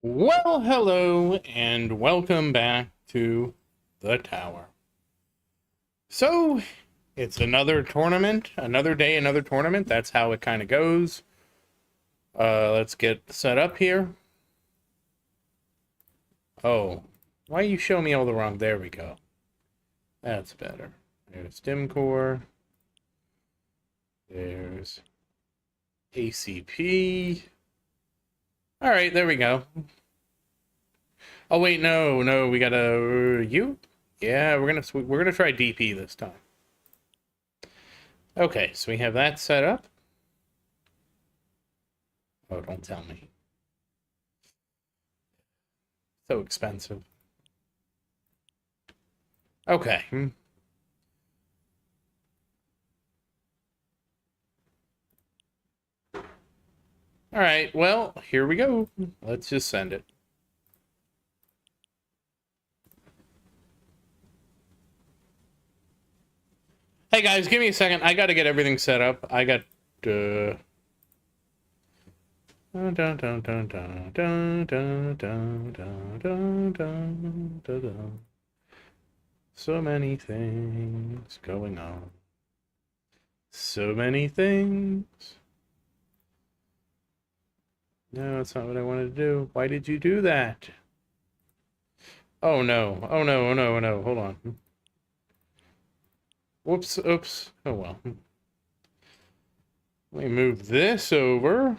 Well, hello, and welcome back to the tower. So, it's another tournament, another day, another tournament. That's how it kind of goes. Let's get set up here. Oh, why you show me all the wrong? There we go. That's better. There's StimCore. There's ACP. All right, there we go. Oh wait, no, we gotta you. Yeah, we're gonna try DP this time. Okay, so we have that set up. Oh, don't tell me. So expensive. Okay. All right, well, here we go. Let's just send it. Hey guys, give me a second. I gotta get everything set up. I got dun, dun, dun, dun, dun, dun, dun, dun, dun, dun, dun, dun. So many things going on. So many things. No, that's not what I wanted to do. Why did you do that? Oh no. Oh no, oh no, oh no. Hold on. Whoops, oops. Oh well. Let me move this over.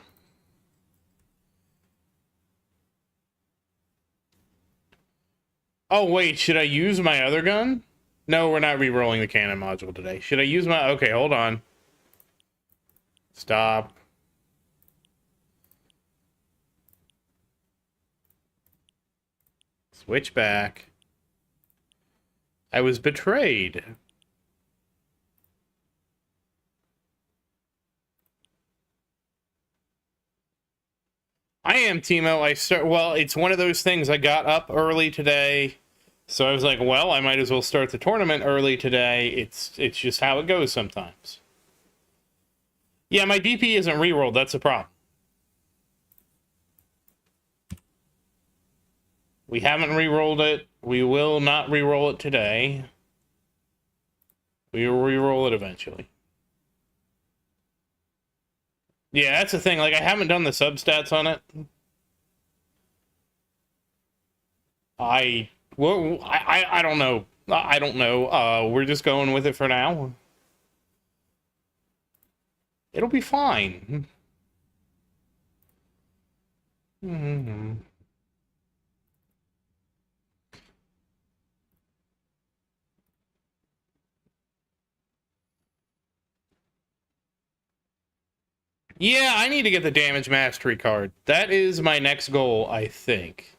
Oh wait, should I use my other gun? No, we're not re-rolling the cannon module today. Should I use my... Okay, hold on. Stop. Switch back. I was betrayed. I am, Timo. Well, it's one of those things. I got up early today, so I was like, well, I might as well start the tournament early today. It's just how it goes sometimes. Yeah, my DP isn't rerolled. That's a problem. We haven't rerolled it. We will not reroll it today. We will reroll it eventually. Yeah, that's the thing. Like, I haven't done the substats on it. I don't know. I don't know. We're just going with it for now. It'll be fine. Mm-hmm. Yeah, I need to get the damage mastery card. That is my next goal, I think.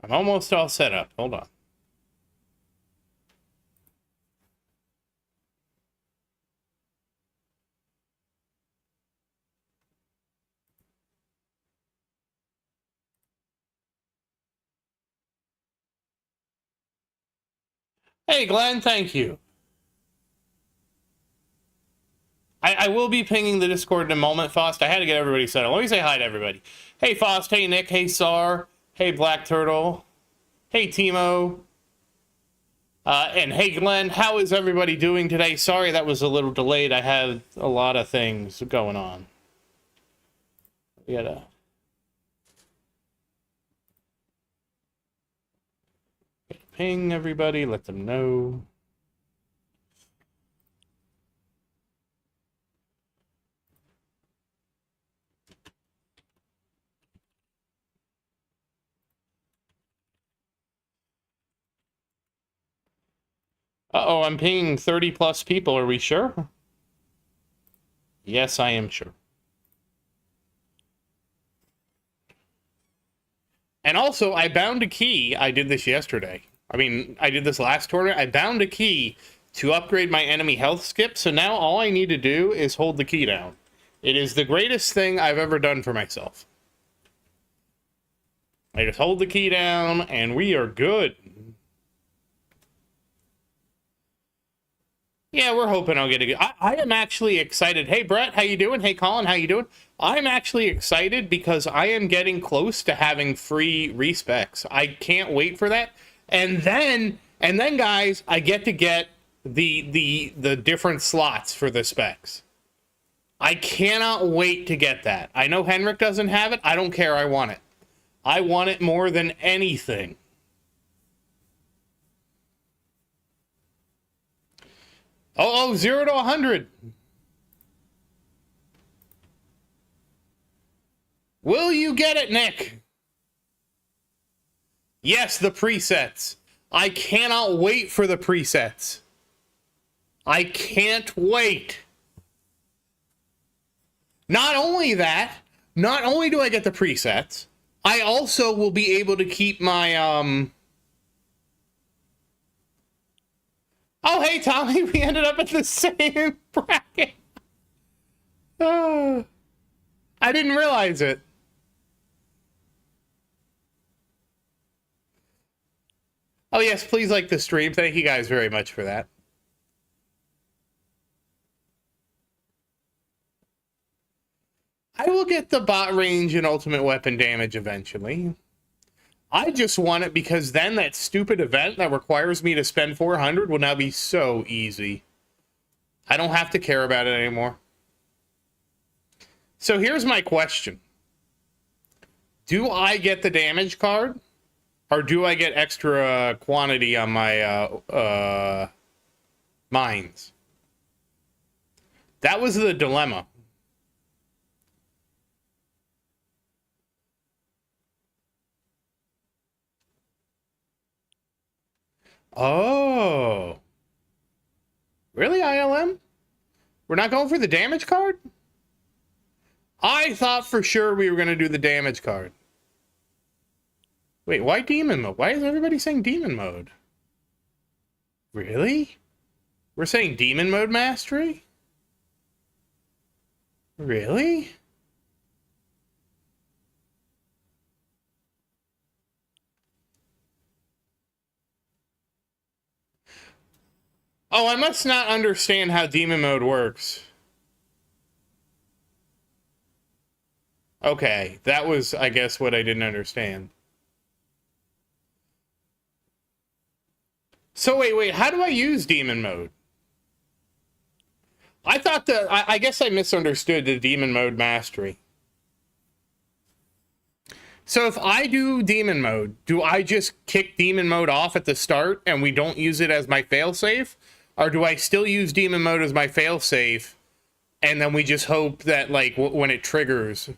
I'm almost all set up. Hold on. Hey, Glenn, thank you. I will be pinging the Discord in a moment, Fost. I had to get everybody set up. Let me say hi to everybody. Hey, Fost. Hey, Nick. Hey, Sar. Hey, Black Turtle. Hey, Timo. And hey, Glenn. How is everybody doing today? Sorry that was a little delayed. I had a lot of things going on. We gotta... ping everybody. Let them know. Uh-oh, I'm pinging 30 plus people. Are we sure? Yes, I am sure. And also, I bound a key. I did this yesterday. I mean, I did this last tournament. I bound a key to upgrade my enemy health skip. So now all I need to do is hold the key down. It is the greatest thing I've ever done for myself. I just hold the key down, and we are good. Yeah, we're hoping I'll get a good... I am actually excited. Hey, Brett, how you doing? Hey, Colin, how you doing? I'm actually excited because I am getting close to having free respecs. I can't wait for that. And then, guys, I get to get the different slots for the specs. I cannot wait to get that. I know Henrik doesn't have it. I don't care. I want it. I want it more than anything. Oh, 0 to 100. Will you get it, Nick? Yes, the presets. I cannot wait for the presets. I can't wait. Not only that, not only do I get the presets, I also will be able to keep my, Oh, hey, Tommy, we ended up at the same bracket. Oh, I didn't realize it. Oh, yes, please like the stream. Thank you guys very much for that. I will get the bot range and ultimate weapon damage eventually. I just want it because then that stupid event that requires me to spend 400 will now be so easy. I don't have to care about it anymore. So here's my question. Do I get the damage card? Or do I get extra quantity on my mines? That was the dilemma. Oh. Really, ILM? We're not going for the damage card? I thought for sure we were going to do the damage card. Wait, why demon mode? Why is everybody saying demon mode? Really? We're saying demon mode mastery? Really? Oh, I must not understand how demon mode works. Okay, that was, I guess, what I didn't understand. So wait, how do I use demon mode? I thought that, I guess I misunderstood the demon mode mastery. So if I do demon mode, do I just kick demon mode off at the start and we don't use it as my failsafe? Or do I still use demon mode as my failsafe and then we just hope that, like, when it triggers...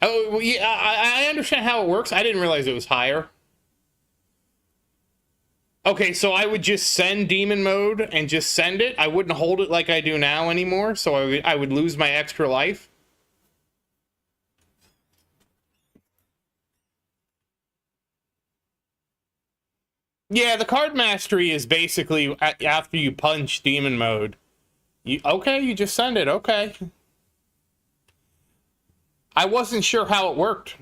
Oh, well, yeah, I understand how it works. I didn't realize it was higher. Okay, so I would just send demon mode and just send it. I wouldn't hold it like I do now anymore, so I would lose my extra life. Yeah, the card mastery is basically after you punch demon mode. You just send it. Okay. I wasn't sure how it worked.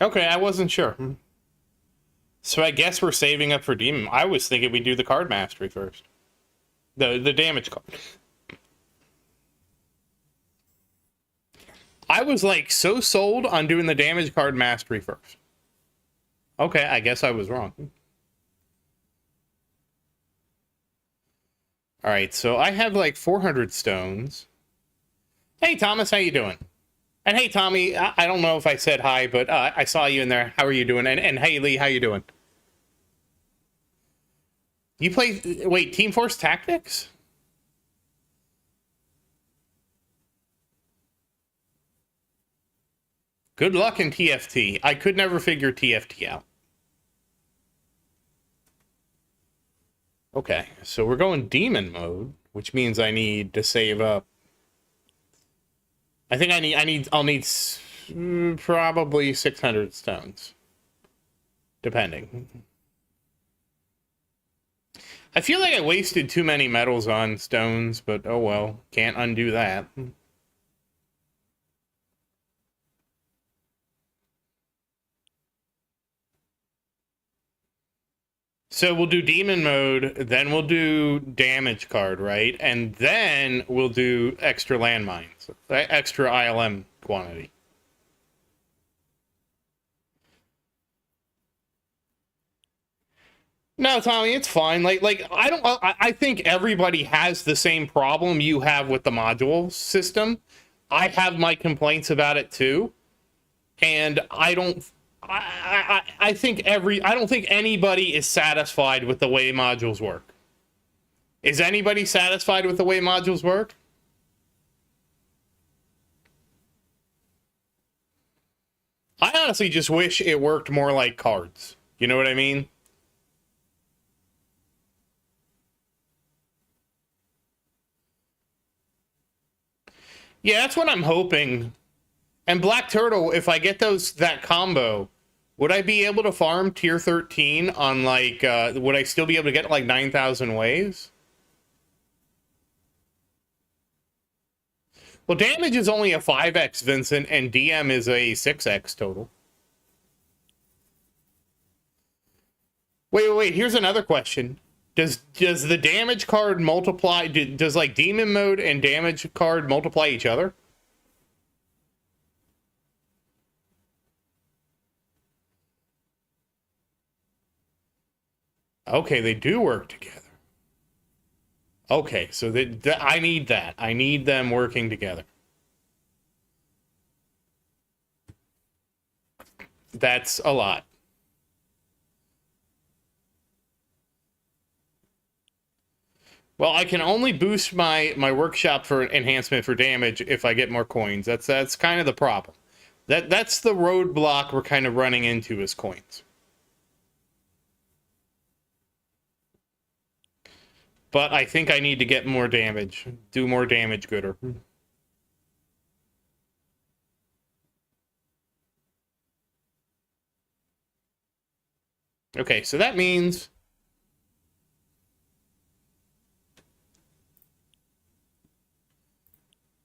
Okay, I wasn't sure. So I guess we're saving up for demon. I was thinking we'd do the card mastery first. The damage card. I was like so sold on doing the damage card mastery first. Okay, I guess I was wrong. All right, so I have like 400 stones. Hey, Thomas, how you doing? And hey, Tommy, I don't know if I said hi, but I saw you in there. How are you doing? And hey, Lee, how you doing? You play, wait, Team Force Tactics? Good luck in TFT. I could never figure TFT out. Okay, so we're going demon mode, which means I need to save up. I think I'll need Probably 600 stones. Depending. I feel like I wasted too many metals on stones, but oh well. Can't undo that. So we'll do demon mode, then we'll do damage card, right? And then we'll do extra landmines, extra ILM quantity. No, Tommy, it's fine. I think everybody has the same problem you have with the module system. I have my complaints about it too, and I don't. I think I don't think anybody is satisfied with the way modules work. Is anybody satisfied with the way modules work? I honestly just wish it worked more like cards. You know what I mean? Yeah, that's what I'm hoping. And Black Turtle, if I get that combo, would I be able to farm tier 13 on would I still be able to get like 9,000 waves? Well, damage is only a 5x, Vincent, and DM is a 6x total. Wait, here's another question. Does the damage card multiply? Does like demon mode and damage card multiply each other? Okay, they do work together. Okay, so I need that. I need them working together. That's a lot. Well, I can only boost my workshop for enhancement for damage if I get more coins. That's kind of the problem. That's the roadblock we're kind of running into is coins. But I think I need to get more damage. Do more damage gooder. Okay, so that means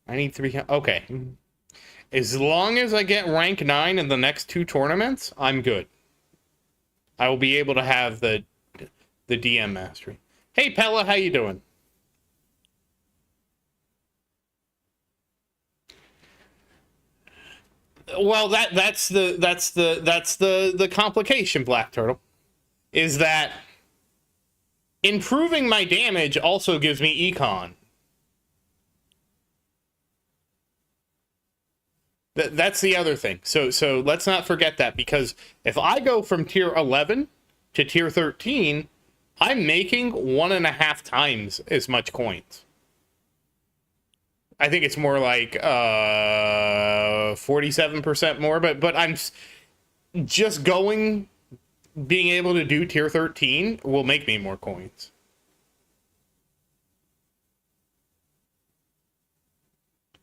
I need 3. Okay. As long as I get rank 9 in the next 2 tournaments, I'm good. I will be able to have the DM mastery. Hey Pella, how you doing? Well, that's the complication, Black Turtle, is that improving my damage also gives me econ. That's the other thing. So let's not forget that, because if I go from tier 11 to tier 13, I'm making 1.5 times as much coins. I think it's more like 47% more, but I'm just being able to do tier 13 will make me more coins.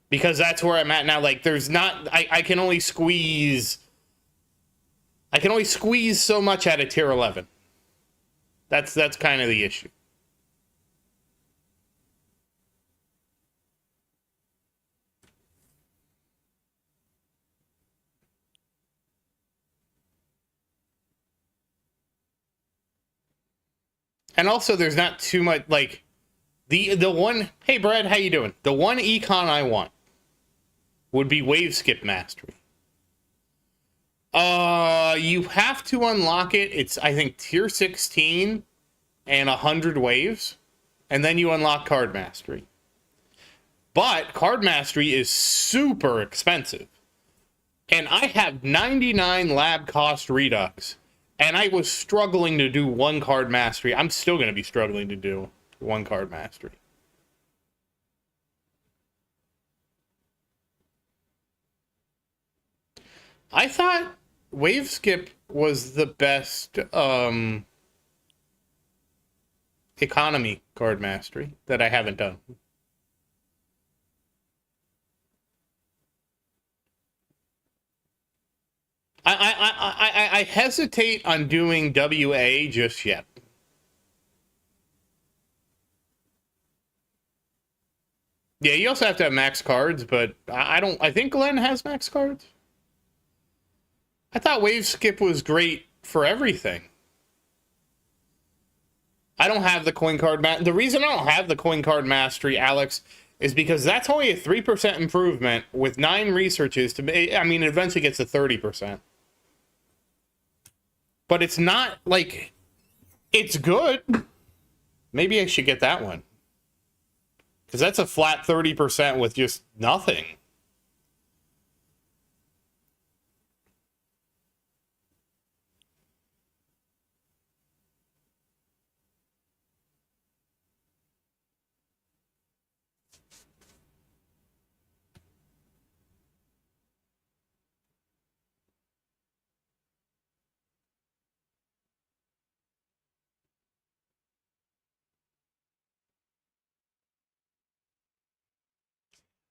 Because that's where I'm at now. Like, there's not... I can only squeeze so much out of tier 11. That's kind of the issue. And also, there's not too much... Like, the one... Hey, Brad, how you doing? The one econ I want would be wave skip mastery. You have to unlock it. It's, I think, tier 16 and 100 waves, and then you unlock card mastery. But card mastery is super expensive, and I have 99 lab cost redux, and I was struggling to do 1 card mastery. I'm still going to be struggling to do 1 card mastery. I thought wave skip was the best economy card mastery that I haven't done. I hesitate on doing WA just yet. Yeah, you also have to have max cards, but I don't. I think Glenn has max cards. I thought Wave Skip was great for everything. I don't have the coin card. The reason I don't have the coin card mastery, Alex, is because that's only a 3% improvement with 9 researches. I mean, it eventually gets to 30%. But it's not like it's good. Maybe I should get that one. Because that's a flat 30% with just nothing.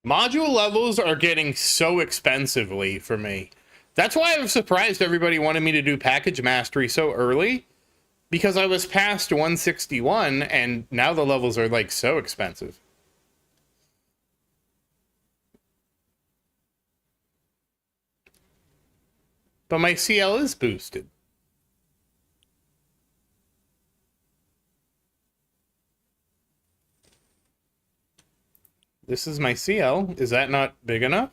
Module levels are getting so expensively for me. That's why I was surprised everybody wanted me to do package mastery so early. Because I was past 161 and now the levels are like so expensive. But my CL is boosted. This is my CL. Is that not big enough?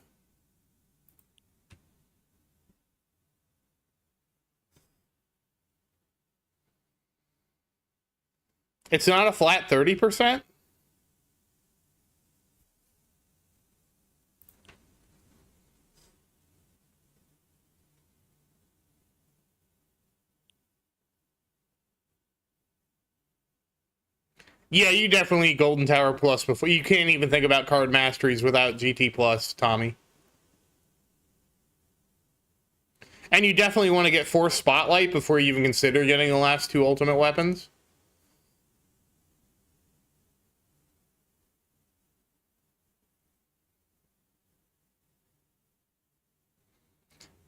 It's not a flat 30%? Yeah, you definitely Golden Tower Plus before. You can't even think about card masteries without GT Plus, Tommy. And you definitely want to get Force Spotlight before you even consider getting the last 2 ultimate weapons.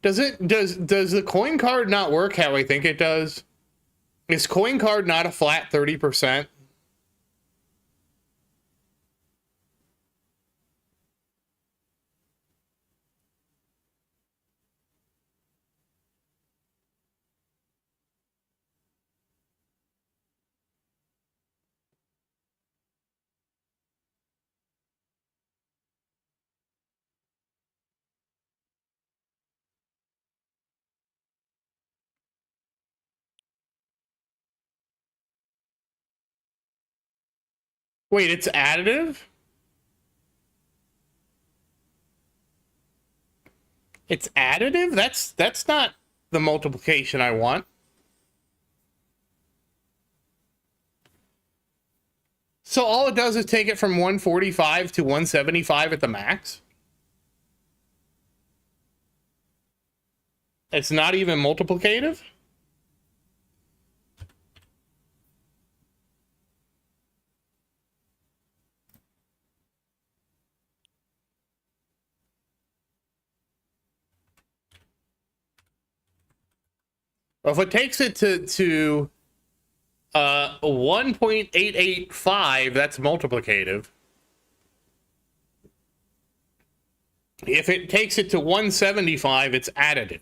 Does the coin card not work how I think it does? Is coin card not a flat 30%? Wait, it's additive? It's additive? That's not the multiplication I want. So all it does is take it from 145 to 175 at the max? It's not even multiplicative? Well, if it takes it to 1.885, that's multiplicative. If it takes it to 175, it's additive.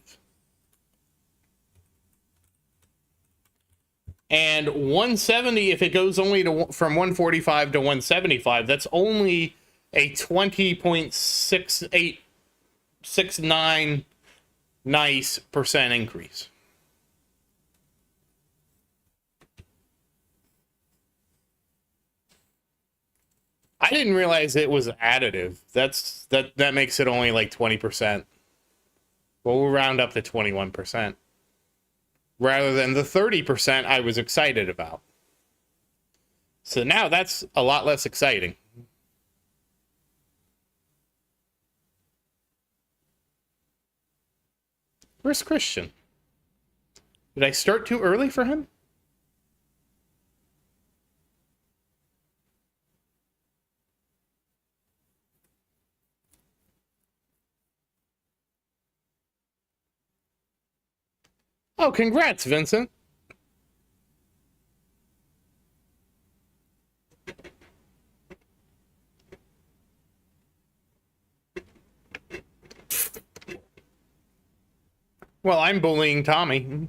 And 170, if it goes only from 145 to 175, that's only a 20.6869 nice percent increase. I didn't realize it was additive. That makes it only like 20%. Well, we'll round up to 21%. Rather than the 30% I was excited about. So now that's a lot less exciting. Where's Christian? Did I start too early for him? Oh, congrats, Vincent. Well, I'm bullying Tommy.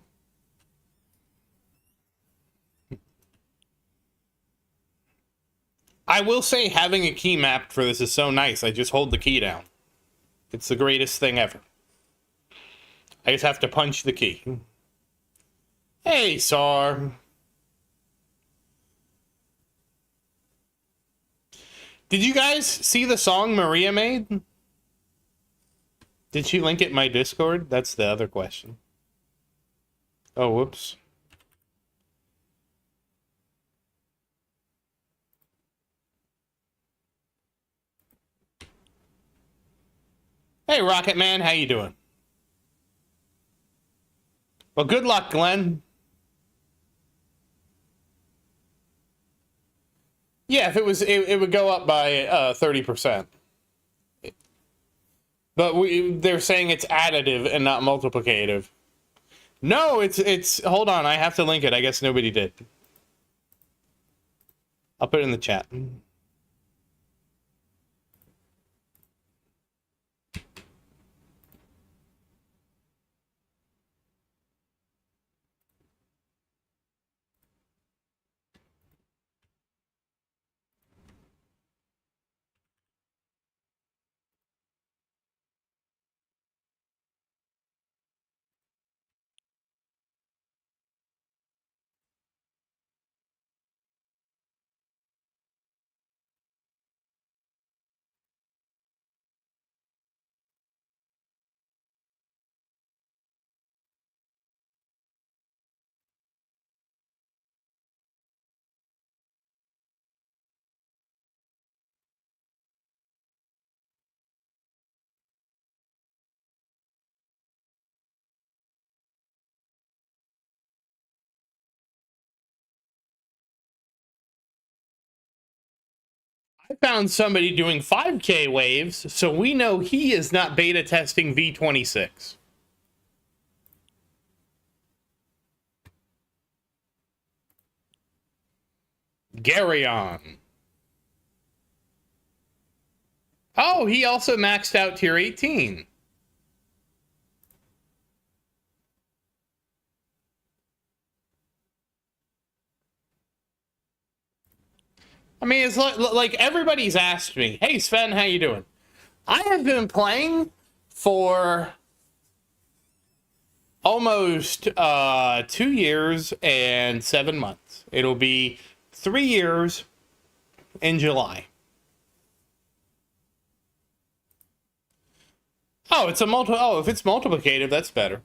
I will say having a key mapped for this is so nice. I just hold the key down. It's the greatest thing ever. I just have to punch the key. Hey, Sar. Did you guys see the song Maria made? Did she link it in my Discord? That's the other question. Oh, whoops. Hey, Rocket Man, how you doing? Well, good luck, Glenn. Yeah, if it was, it would go up by 30%. But they're saying it's additive and not multiplicative. No, it's. Hold on, I have to link it. I guess nobody did. I'll put it in the chat. I found somebody doing 5K waves, so we know he is not beta testing V26. Garyon. Oh, he also maxed out tier 18. I mean, it's like everybody's asked me, hey, Sven, how you doing? I have been playing for almost 2 years and 7 months. It'll be 3 years in July. Oh, it's a if it's multiplicative, that's better.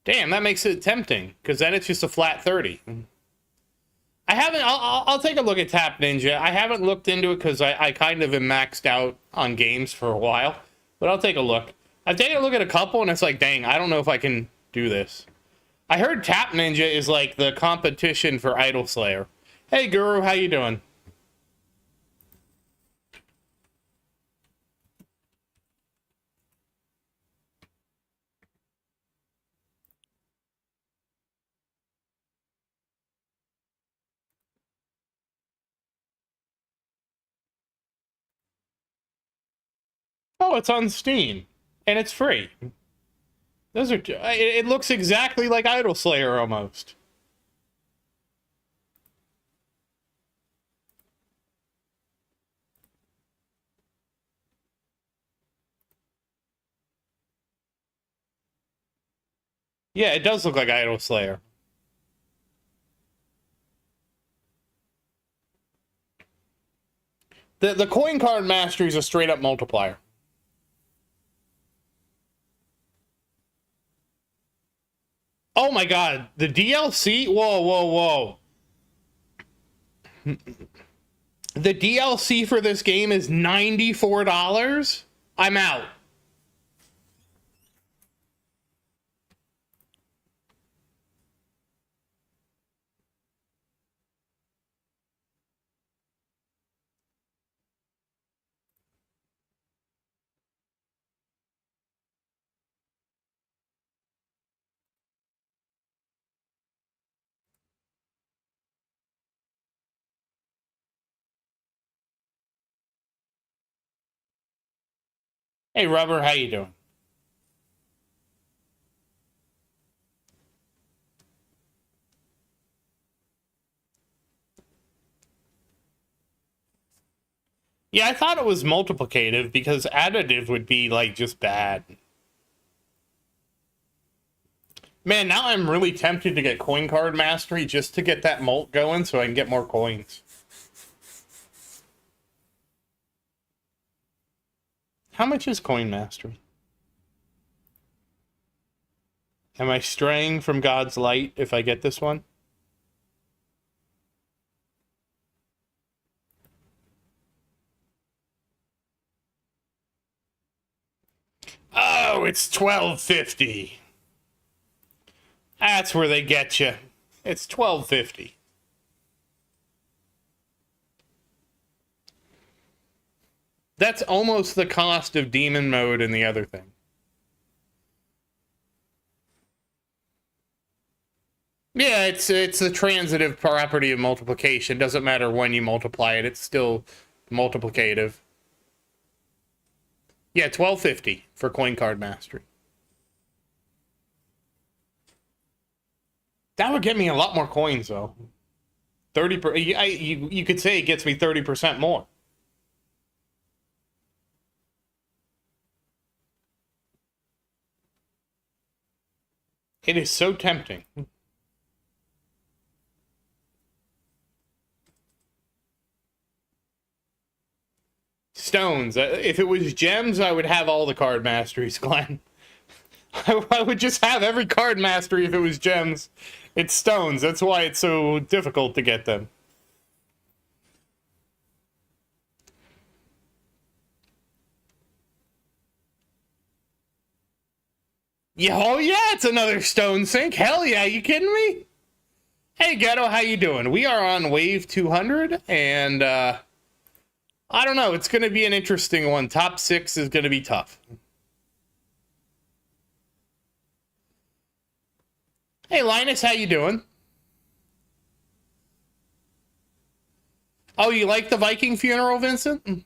Damn, that makes it tempting, because then it's just a flat 30. I haven't, I'll take a look at Tap Ninja. I haven't looked into it because I kind of am maxed out on games for a while, but I'll take a look. I've taken a look at a couple, and it's like, dang, I don't know if I can do this. I heard Tap Ninja is like the competition for Idol Slayer. Hey, Guru, how you doing? Oh, it's on Steam, and it's free. Those are, it looks exactly like Idol Slayer almost. Yeah, it does look like Idol Slayer. The coin card mastery is a straight up multiplier. Oh my god, the DLC? Whoa, whoa, whoa. The DLC for this game is $94? I'm out. Hey, Rubber, how you doing? Yeah, I thought it was multiplicative because additive would be, like, just bad. Man, now I'm really tempted to get Coin Card Mastery just to get that mult going so I can get more coins. How much is Coin Mastery? Am I straying from God's light if I get this one? Oh, it's $12.50. That's where they get you. It's $12.50. That's almost the cost of demon mode and the other thing. Yeah, it's the transitive property of multiplication. Doesn't matter when you multiply it, it's still multiplicative. Yeah, $12.50 for Coin Card Mastery. That would get me a lot more coins, though. 30%. You could say it gets me 30% more. It is so tempting. Stones. If it was gems, I would have all the card masteries, Glenn. I would just have every card mastery if it was gems. It's stones. That's why it's so difficult to get them. Yeah, oh yeah, it's another stone sink. Hell yeah, you kidding me? Hey Ghetto, how you doing? We are on wave 200, and I don't know, it's gonna be an interesting one. Top 6 is gonna be tough. Hey Linus, how you doing? Oh, you like the Viking funeral, Vincent?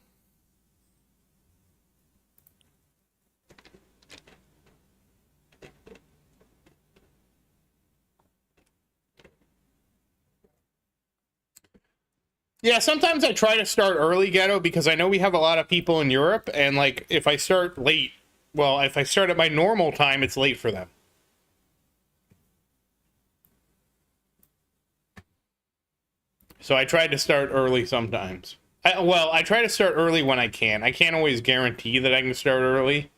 Yeah, sometimes I try to start early, Ghetto, because I know we have a lot of people in Europe, and, like, if I start late, well, if I start at my normal time, it's late for them. So I try to start early sometimes. I try to start early when I can. I can't always guarantee that I can start early.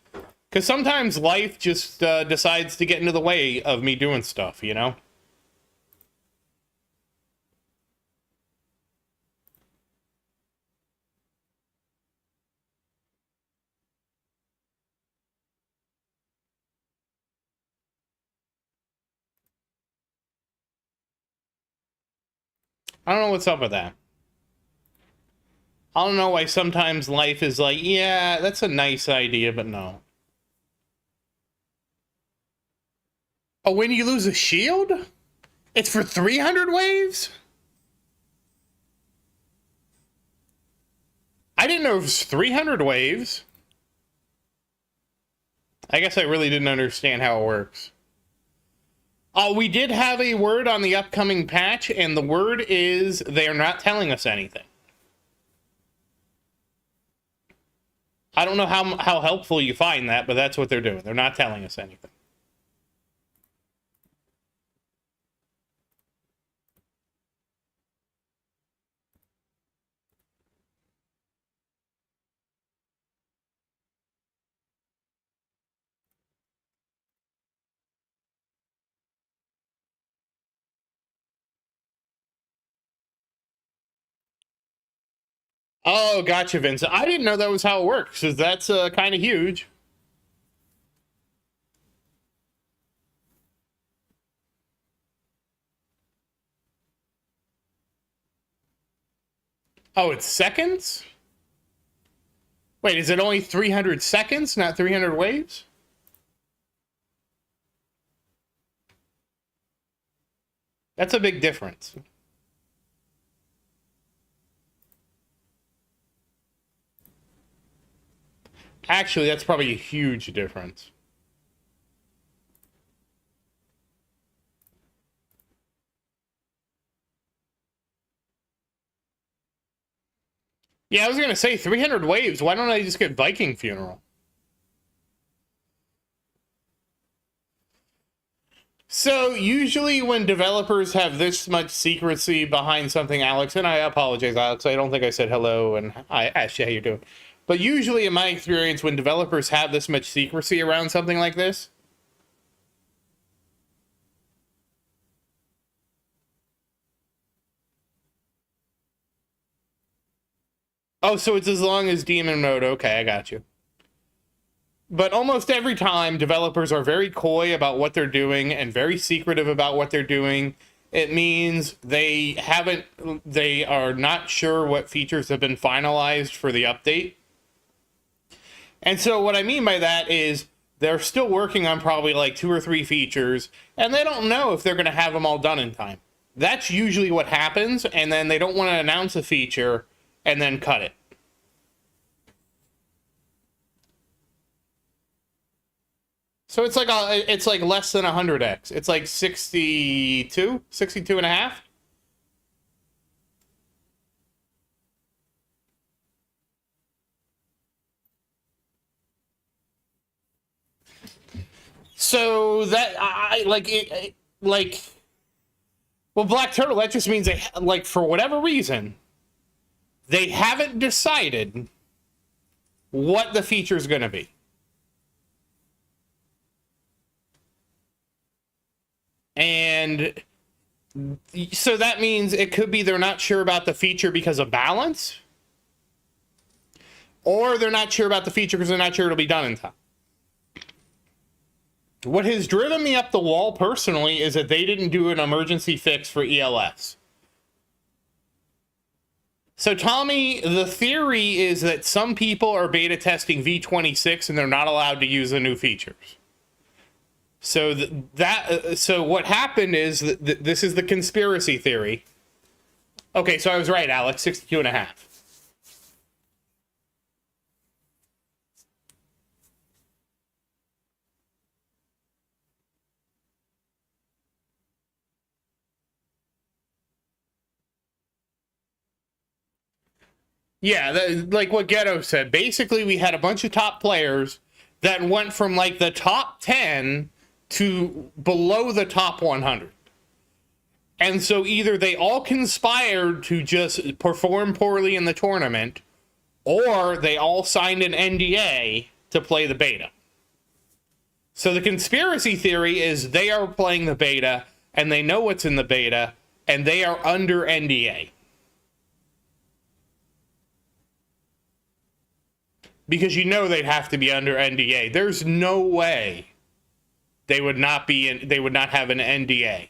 Because sometimes life just decides to get into the way of me doing stuff, you know? I don't know what's up with that. I don't know why sometimes life is like, yeah, that's a nice idea, but no. Oh, when you lose a shield? It's for 300 waves? I didn't know it was 300 waves. I guess I really didn't understand how it works. Oh, we did have a word on the upcoming patch, and the word is they are not telling us anything. I don't know how helpful you find that, but that's what they're doing. They're not telling us anything. Oh, gotcha, Vincent. I didn't know that was how it works, because that's kind of huge. Oh, it's seconds? Wait, is it only 300 seconds, not 300 waves? That's a big difference. Actually, that's probably a huge difference. Yeah, I was gonna say 300 waves. Why don't I just get Viking Funeral? So usually when developers have this much secrecy behind something, Alex, and I apologize, Alex, I don't think I said hello and I asked you how you're doing. But usually in my experience, when developers have this much secrecy around something like this, oh, so it's as long as demon mode. Okay, I got you. But almost every time, developers are very coy about what they're doing and very secretive about what they're doing. It means they are not sure what features have been finalized for the update. And so what I mean by that is they're still working on probably like 2 or 3 features, and they don't know if they're going to have them all done in time. That's usually what happens, and then they don't want to announce a feature and then cut it. So it's like less than 100x. It's like 62 and a half. So that I like it, like, well, Black Turtle, that just means they, like, for whatever reason, they haven't decided what the feature is going to be. And so that means it could be they're not sure about the feature because of balance, or they're not sure about the feature because they're not sure it'll be done in time. What has driven me up the wall personally is that they didn't do an emergency fix for ELS. So, Tommy, the theory is that some people are beta testing V26 and they're not allowed to use the new features. So so what happened is that this is the conspiracy theory. Okay, so I was right, Alex, 62 and a half. Yeah, like what Ghetto said. Basically, we had a bunch of top players that went from like the top 10 to below the top 100. And so either they all conspired to just perform poorly in the tournament, or they all signed an NDA to play the beta. So the conspiracy theory is they are playing the beta, and they know what's in the beta, and they are under NDA. Because you know they'd have to be under NDA. There's no way they would not have an NDA.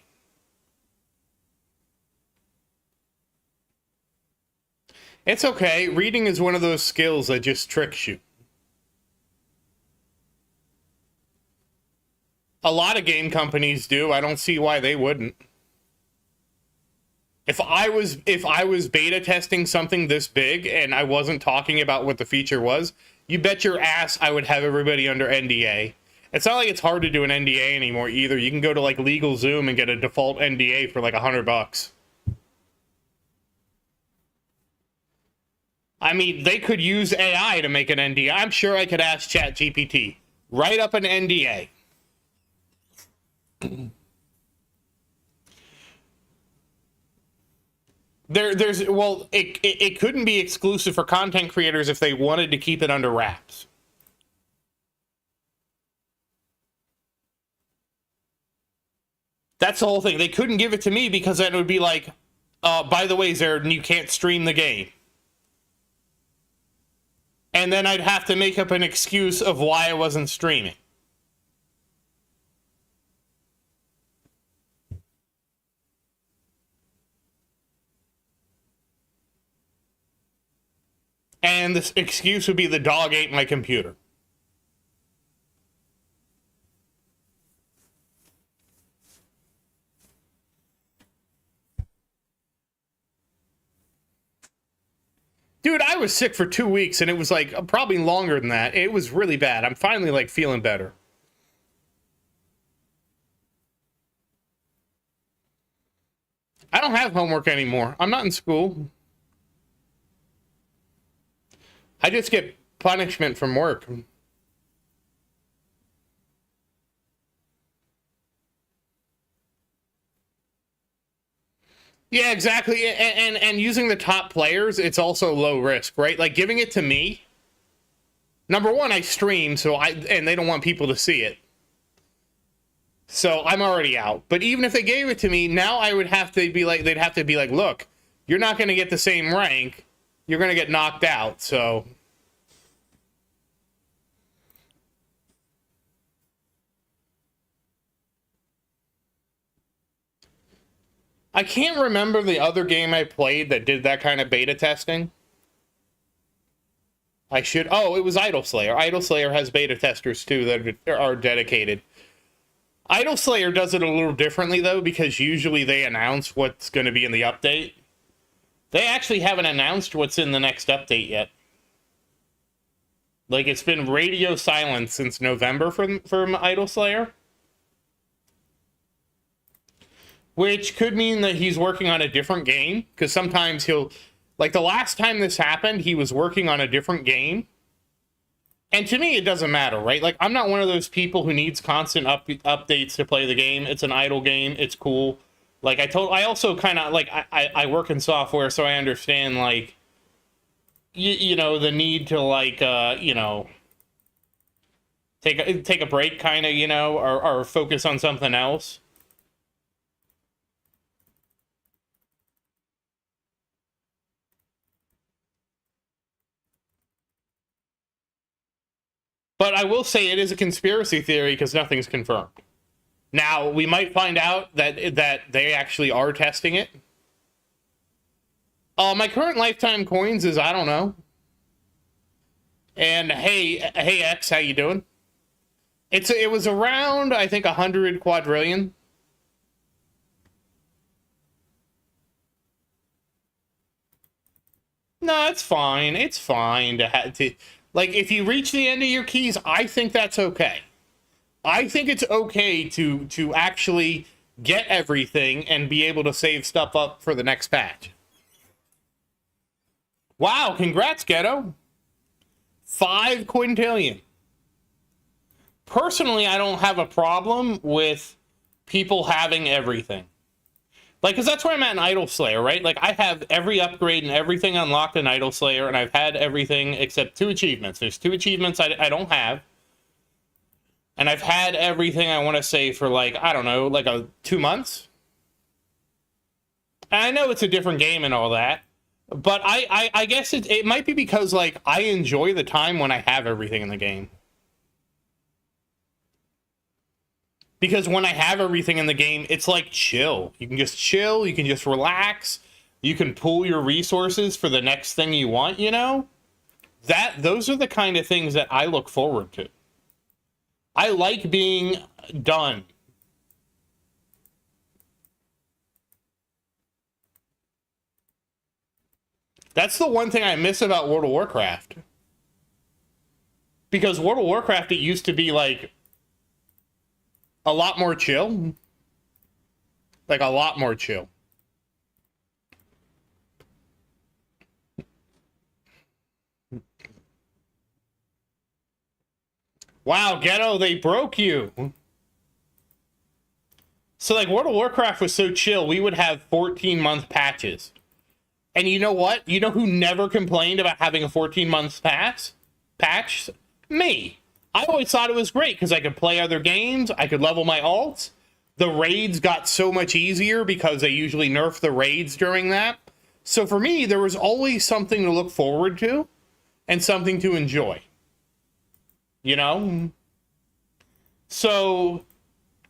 It's okay. Reading is one of those skills that just tricks you. A lot of game companies do. I don't see why they wouldn't. If I was beta testing something this big and I wasn't talking about what the feature was, you bet your ass I would have everybody under NDA. It's not like it's hard to do an NDA anymore either. You can go to like LegalZoom and get a default NDA for like $100. I mean, they could use AI to make an NDA. I'm sure I could ask ChatGPT, write up an NDA. It couldn't be exclusive for content creators if they wanted to keep it under wraps. That's the whole thing. They couldn't give it to me because then it would be like, by the way, Zared, you can't stream the game. And then I'd have to make up an excuse of why I wasn't streaming. And the excuse would be the dog ate my computer. Dude, I was sick for 2 weeks, and it was like probably longer than that. It was really bad. I'm finally like feeling better. I don't have homework anymore. I'm not in school. I just get punishment from work. Yeah, exactly. And using the top players, it's also low risk, right? Like giving it to me. Number one, I stream, and they don't want people to see it. So I'm already out. But even if they gave it to me, now I would have to be like, they'd have to be like, look, you're not going to get the same rank. You're going to get knocked out. So I can't remember the other game I played that did that kind of beta testing. I should. Oh, it was Idol Slayer. Idol Slayer has beta testers too that are dedicated. Idol Slayer does it a little differently though, because usually they announce what's going to be in the update. They actually haven't announced what's in the next update yet. Like it's been radio silent since November from Idol Slayer. Which could mean that he's working on a different game, because sometimes he'll, like the last time this happened, he was working on a different game. And to me, it doesn't matter, right? Like, I'm not one of those people who needs constant updates to play the game. It's an idle game. It's cool. Like, I also kind of, like, I work in software, so I understand, like, you know, the need to, like, you know, take a break, kind of, you know, or focus on something else. But I will say it is a conspiracy theory because nothing's confirmed. Now, we might find out that they actually are testing it. My current lifetime coins is, I don't know. And hey X, how you doing? It was around, I think, 100 quadrillion. No, it's fine. It's fine to have to. Like, if you reach the end of your keys, I think that's okay. I think it's okay to actually get everything and be able to save stuff up for the next patch. Wow, congrats, Ghetto. 5 quintillion. Personally, I don't have a problem with people having everything. Like, because that's where I'm at in Idol Slayer, right? Like, I have every upgrade and everything unlocked in Idol Slayer, and I've had everything except 2 achievements. There's 2 achievements I don't have. And I've had everything, I want to say, for, like, I don't know, like 2 months. And I know it's a different game and all that. But I guess it might be because, like, I enjoy the time when I have everything in the game. Because when I have everything in the game, it's like chill. You can just chill, you can just relax, you can pool your resources for the next thing you want, you know? Those are the kind of things that I look forward to. I like being done. That's the one thing I miss about World of Warcraft. Because World of Warcraft, it used to be like a lot more chill. Like a lot more chill. Wow, Ghetto, they broke you. So like World of Warcraft was so chill, we would have 14-month patches. And you know what? You know who never complained about having a 14-month patch? Me. I always thought it was great because I could play other games, I could level my alts. The raids got so much easier because they usually nerf the raids during that. So for me, there was always something to look forward to and something to enjoy. You know? So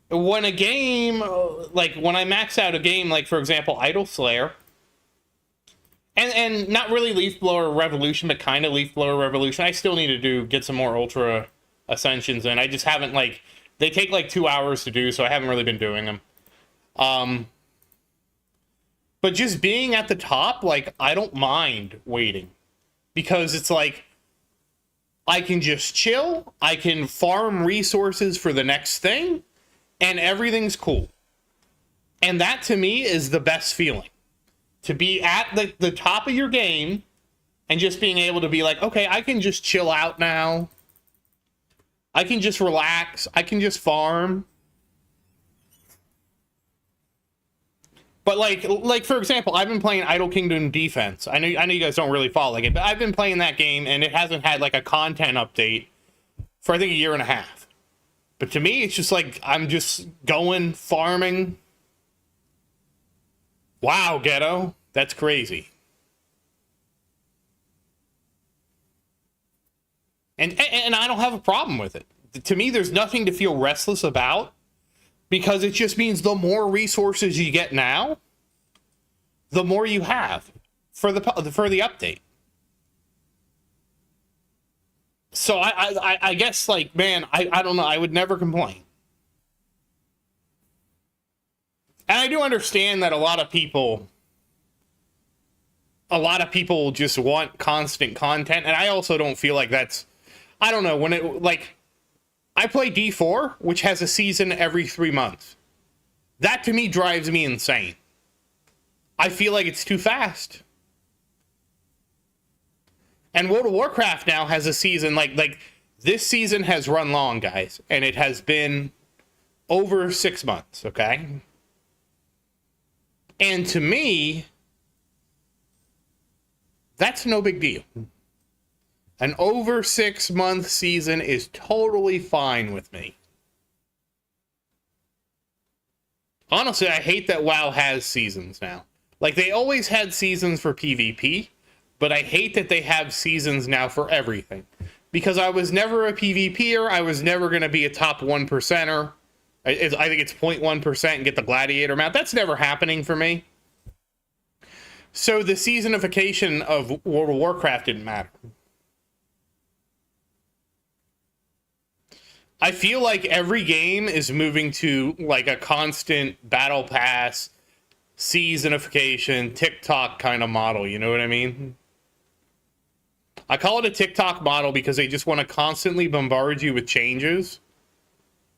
when a game, like when I max out a game, like for example, Idol Slayer, and not really Leaf Blower Revolution, but kind of Leaf Blower Revolution. I still need to get some more Ultra Ascensions in. I just haven't, like, they take like 2 hours to do, so I haven't really been doing them. But just being at the top, like, I don't mind waiting. because it's like I can just chill, I can farm resources for the next thing, and everything's cool. And that to me is the best feeling. To be at the top of your game and just being able to be like, okay, I can just chill out now. I can just relax. I can just farm. But like for example, I've been playing Idle Kingdom Defense. I know you guys don't really follow it, but I've been playing that game and it hasn't had like a content update for I think a year and a half. But to me, it's just like I'm just going farming. Wow, Ghetto, that's crazy. And I don't have a problem with it. To me, there's nothing to feel restless about, because it just means the more resources you get now, the more you have for the update. So I guess, like, man, I don't know. I would never complain. And I do understand that a lot of people just want constant content. And I also don't feel like that's, I don't know, when it, like, I play D4, which has a season every 3 months. That to me drives me insane. I feel like it's too fast. And World of Warcraft now has a season, like this season has run long, guys. And it has been over 6 months, okay? And to me, that's no big deal. An over 6 month season is totally fine with me. Honestly, I hate that WoW has seasons now. Like, they always had seasons for PvP, but I hate that they have seasons now for everything. Because I was never a PvPer, I was never going to be a top 1%er. I think it's 0.1% and get the gladiator mount. That's never happening for me. So the seasonification of World of Warcraft didn't matter. I feel like every game is moving to like a constant battle pass, seasonification, TikTok kind of model. You know what I mean? I call it a TikTok model because they just want to constantly bombard you with changes.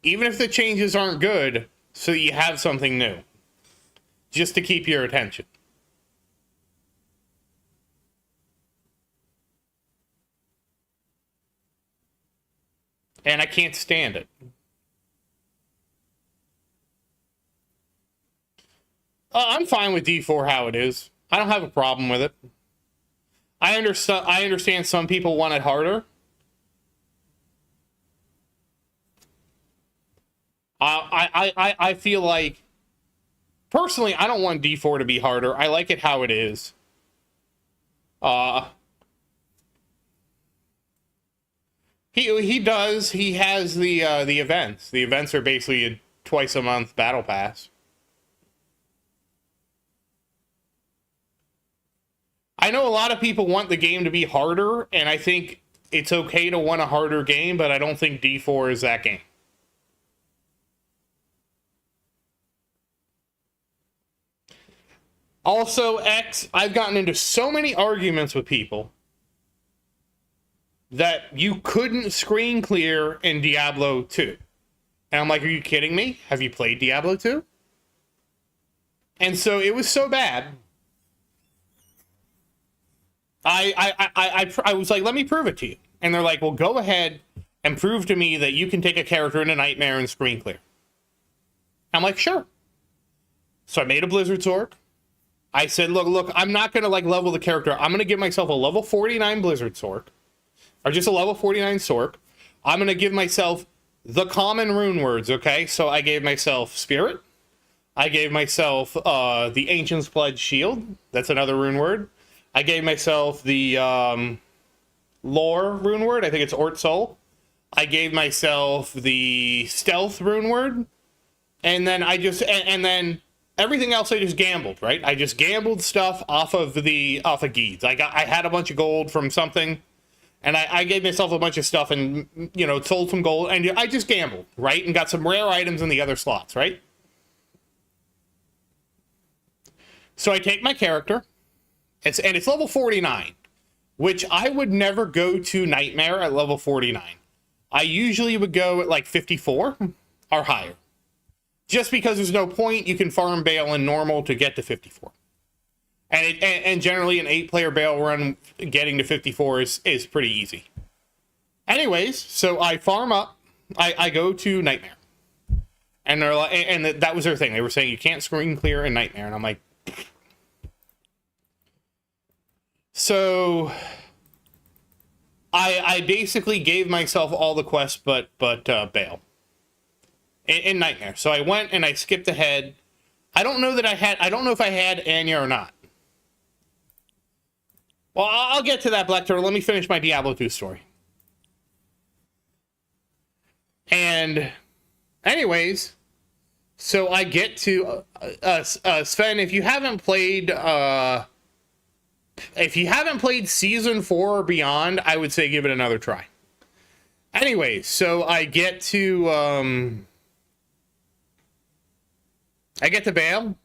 Even if the changes aren't good, so you have something new. Just to keep your attention. And I can't stand it. I'm fine with D4 how it is. I don't have a problem with it. I understand some people want it harder. I feel like, personally, I don't want D4 to be harder. I like it how it is. He does. He has the events. The events are basically a twice a month battle pass. I know a lot of people want the game to be harder, and I think it's okay to want a harder game, but I don't think D4 is that game. Also, I've gotten into so many arguments with people that you couldn't screen clear in Diablo 2. And I'm like, are you kidding me? Have you played Diablo 2? And so it was so bad. I was like, let me prove it to you. And they're like, well, go ahead and prove to me that you can take a character in a nightmare and screen clear. I'm like, sure. So I made a Blizzard Sword. I said, look, I'm not going to like level the character. I'm going to give myself a level 49 Blizzard Sword. Or just a level 49 Sork. I'm going to give myself the common rune words, okay? So I gave myself Spirit. I gave myself the Ancient's Pledge Shield. That's another rune word. I gave myself the Lore rune word. I think it's Ort Soul. I gave myself the Stealth rune word. And then and then everything else I just gambled, right? I just gambled stuff off of Geeds. I had a bunch of gold from something. And I gave myself a bunch of stuff and, you know, sold some gold. And I just gambled, right? And got some rare items in the other slots, right? So I take my character. It's level 49. which I would never go to Nightmare at level 49. I usually would go at like 54 or higher. Just because there's no point, you can farm Bale in normal to get to 54. And generally an 8-player Bale run getting to 54 is pretty easy. Anyways, so I farm up. I go to Nightmare. And they're like, and that was their thing. They were saying you can't screen clear in Nightmare. And I'm like, so I basically gave myself all the quests but Bale in Nightmare. So I went and I skipped ahead. I don't know if I had Anya or not. Well, I'll get to that, Black Turtle. Let me finish my Diablo 2 story. And anyways, so I get to Sven, if you haven't played season 4 or beyond, I would say give it another try. Anyways, so I get to Bale,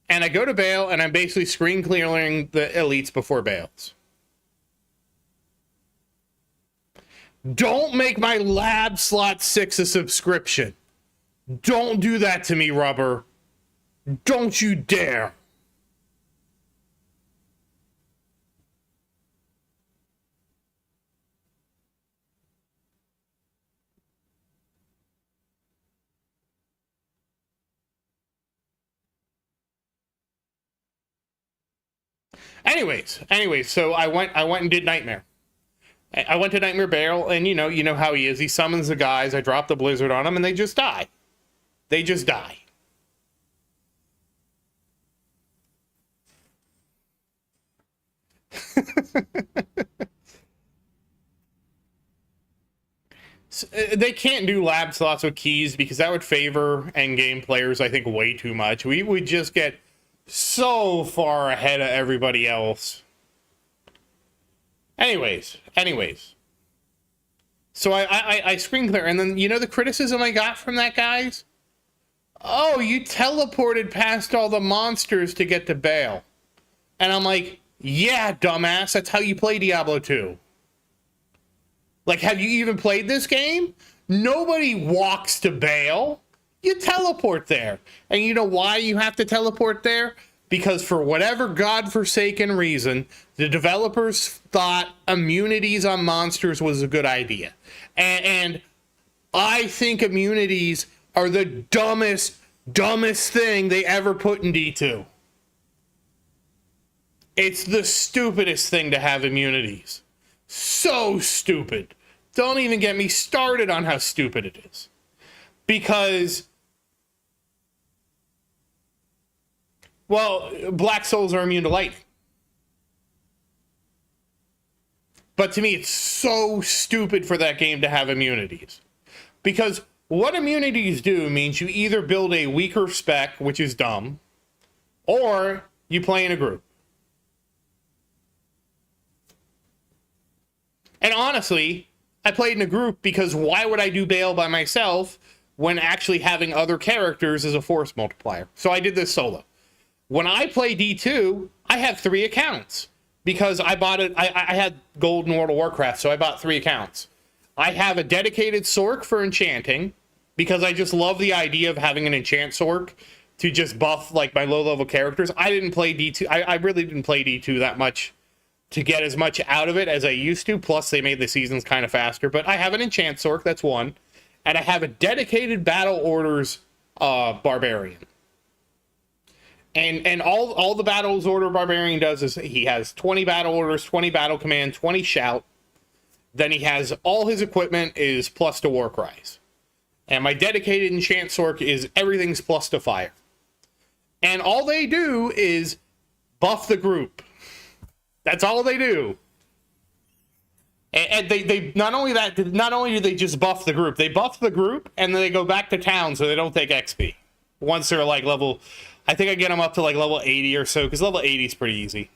and I go to Bale, and I'm basically screen clearing the elites before Bale's. Don't make my lab slot 6 a subscription. Don't do that to me, Rubber. Don't you dare. Anyways, so I went and did Nightmare. I went to Nightmare Bale, and you know how he is. He summons the guys, I drop the blizzard on them, and they just die. They just die. So, they can't do lab slots with keys because that would favor endgame players, I think, way too much. We would just get so far ahead of everybody else. Anyways. So I screen clear, and then the criticism I got from that, guys? Oh, you teleported past all the monsters to get to Bale. And I'm like, yeah, dumbass, that's how you play Diablo 2. Like, have you even played this game? Nobody walks to Bale. You teleport there. And you know why you have to teleport there? Because for whatever godforsaken reason, the developers thought immunities on monsters was a good idea. And I think immunities are the dumbest thing they ever put in D2. It's the stupidest thing to have immunities. So stupid. Don't even get me started on how stupid it is. Because, well, Black Souls are immune to lightning. But to me, it's so stupid for that game to have immunities. Because what immunities do means you either build a weaker spec, which is dumb, or you play in a group. And honestly, I played in a group because why would I do Bale by myself when actually having other characters is a force multiplier? So I did this solo. When I play D2, I have 3 accounts because I bought it. I had gold in World of Warcraft, so I bought 3 accounts. I have a dedicated Sork for enchanting because I just love the idea of having an enchant Sork to just buff like my low level characters. I didn't play D2. I really didn't play D2 that much to get as much out of it as I used to. Plus, they made the seasons kind of faster. But I have an enchant Sork, that's one. And I have a dedicated Battle Orders Barbarian. And all the Battles Order Barbarian does is he has 20 Battle Orders, 20 Battle Command, 20 Shout. Then he has all his equipment is plus to War Cries. And my dedicated enchant Sork is everything's plus to Fire. And all they do is buff the group. That's all they do. And they not only do they just buff the group, they buff the group and then they go back to town so they don't take XP. Once they're like level, I think I get them up to like level 80 or so, because level 80 is pretty easy.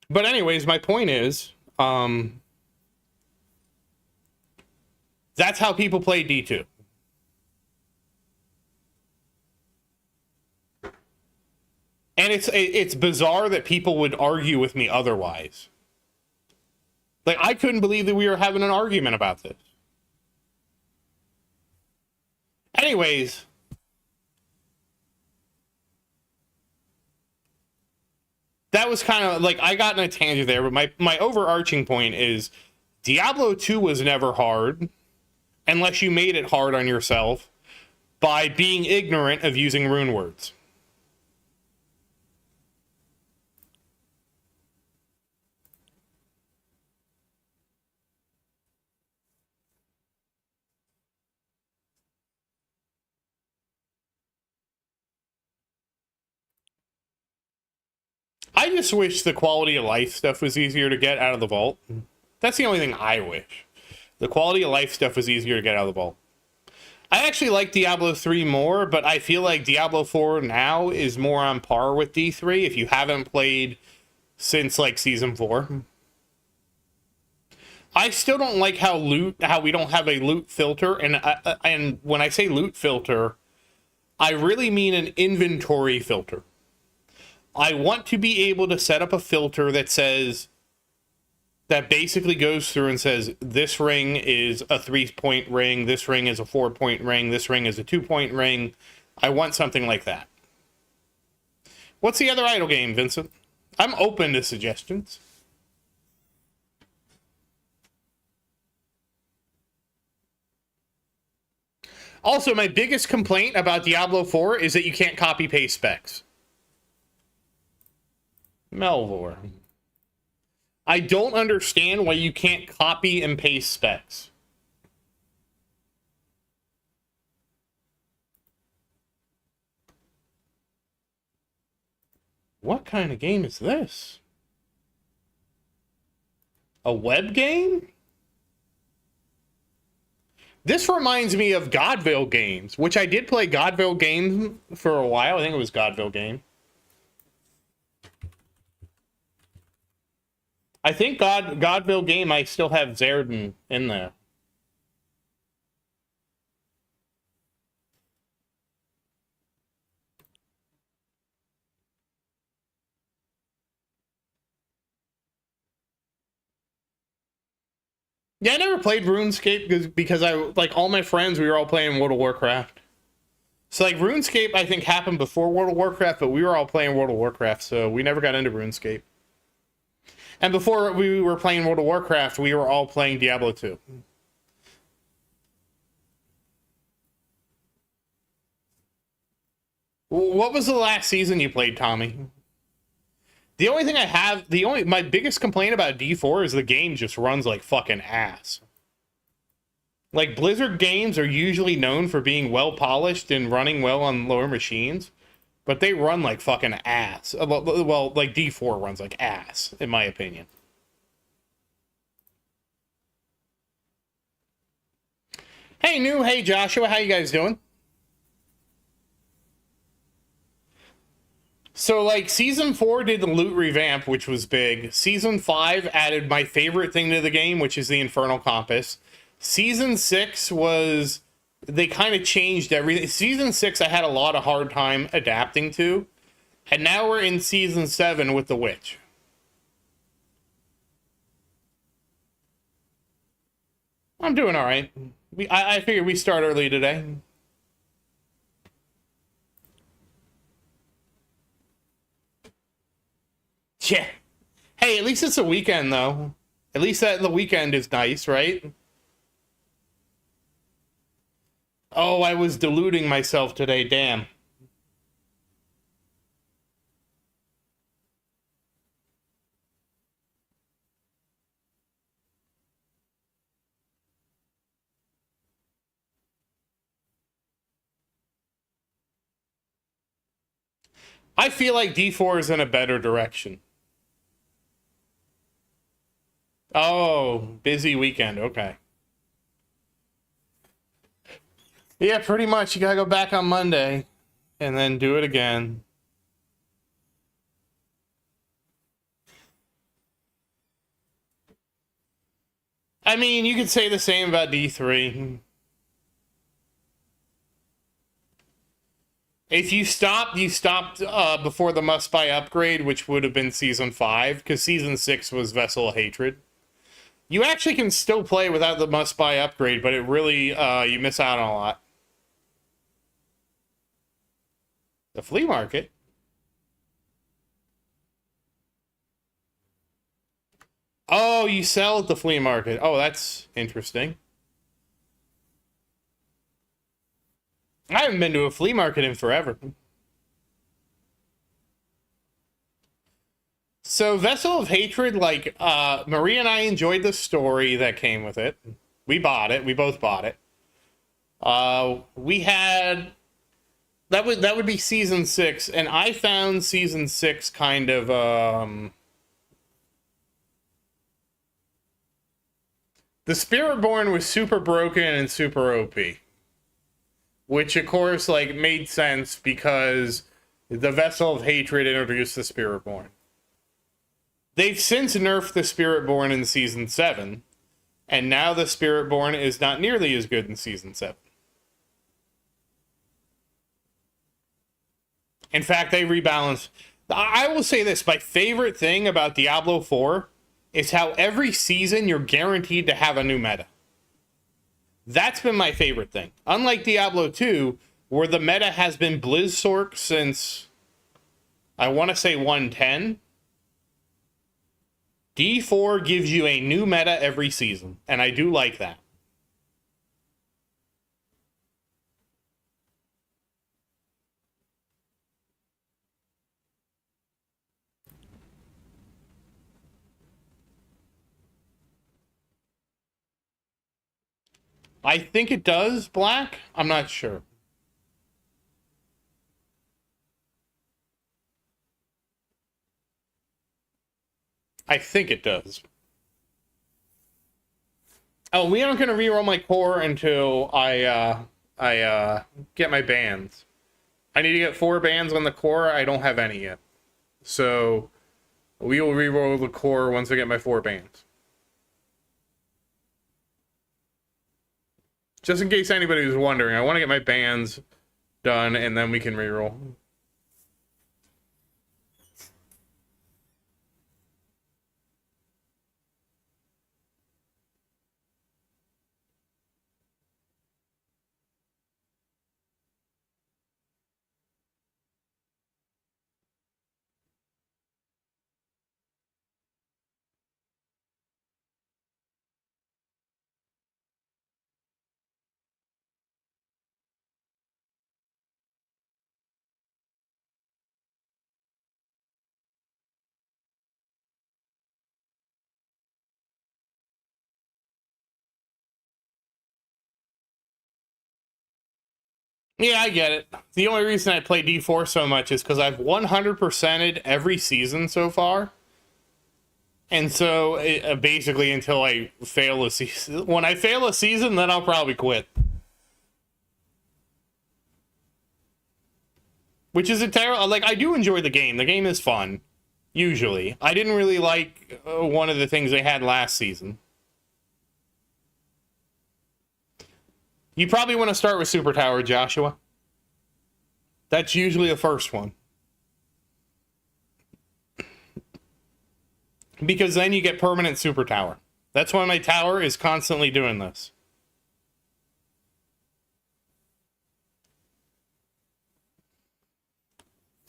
But anyways, my point is, That's how people play D2. And it's bizarre that people would argue with me otherwise. Like, I couldn't believe that we were having an argument about this. Anyways, that was kind of like, I got in a tangent there, but my overarching point is Diablo 2 was never hard unless you made it hard on yourself by being ignorant of using rune words. I just wish the quality of life stuff was easier to get out of the vault. That's the only thing I wish. The quality of life stuff was easier to get out of the vault. I actually like Diablo 3 more, but I feel like Diablo 4 now is more on par with D3 if you haven't played since like Season 4. I still don't like how we don't have a loot filter, and when I say loot filter, I really mean an inventory filter. I want to be able to set up a filter that basically goes through and says, this ring is a 3-point ring, this ring is a 4-point ring, this ring is a 2-point ring. I want something like that. What's the other idle game, Vincent? I'm open to suggestions. Also, my biggest complaint about Diablo 4 is that you can't copy-paste specs. Melvor. I don't understand why you can't copy and paste specs. What kind of game is this? A web game? This reminds me of Godville games, which I did play Godville games for a while. I think it was Godville game. I think Godville game, I still have Zerdan in there. Yeah, I never played RuneScape because I, like, all my friends, we were all playing World of Warcraft. So, like, RuneScape, I think, happened before World of Warcraft, but we were all playing World of Warcraft, so we never got into RuneScape. And before we were playing World of Warcraft, we were all playing Diablo 2. What was the last season you played, Tommy? The only thing I have, my biggest complaint about D4 is the game just runs like fucking ass. Like, Blizzard games are usually known for being well polished and running well on lower machines, but they run like fucking ass. Well, like D4 runs like ass, in my opinion. Hey, New. Hey, Joshua. How you guys doing? So, like, Season 4 did the loot revamp, which was big. Season 5 added my favorite thing to the game, which is the Infernal Compass. Season 6 was... They kind of changed everything. Season 6 I had a lot of hard time adapting to. And now we're in Season 7 with the Witch. I'm doing alright. I figured we start early today. Yeah. Hey, at least it's a weekend, though. At least the weekend is nice, right? Oh, I was deluding myself today, damn. I feel like D4 is in a better direction. Oh, busy weekend, okay. Yeah, pretty much. You gotta go back on Monday and then do it again. I mean, you could say the same about D3. If you stopped, before the must-buy upgrade, which would have been Season 5, because Season 6 was Vessel of Hatred. You actually can still play without the must-buy upgrade, but it really, you miss out on a lot. The flea market? Oh, you sell at the flea market. Oh, that's interesting. I haven't been to a flea market in forever. So, Vessel of Hatred, like, Maria and I enjoyed the story that came with it. We bought it. We both bought it. We had... That would be Season 6, and I found Season 6 kind of, The Spiritborn was super broken and super OP. Which, of course, like, made sense because the Vessel of Hatred introduced the Spiritborn. They've since nerfed the Spiritborn in Season 7, and now the Spiritborn is not nearly as good in Season 7. In fact, they rebalanced. I will say this, my favorite thing about Diablo 4 is how every season you're guaranteed to have a new meta. That's been my favorite thing. Unlike Diablo 2, where the meta has been Blizzsork since, I want to say 110, D4 gives you a new meta every season, and I do like that. I think it does, Black. I'm not sure. I think it does. Oh, we aren't going to reroll my core until I get my bands. I need to get 4 bands on the core. I don't have any yet. So we will reroll the core once I get my 4 bands. Just in case anybody was wondering, I want to get my bands done, and then we can reroll. Yeah, I get it. The only reason I play D4 so much is because I've 100%ed every season so far. And so, basically, until I fail a season. When I fail a season, then I'll probably quit. Which is a terrible... Like, I do enjoy the game. The game is fun. Usually. I didn't really like one of the things they had last season. You probably want to start with Super Tower, Joshua. That's usually the first one. Because then you get permanent Super Tower. That's why my tower is constantly doing this.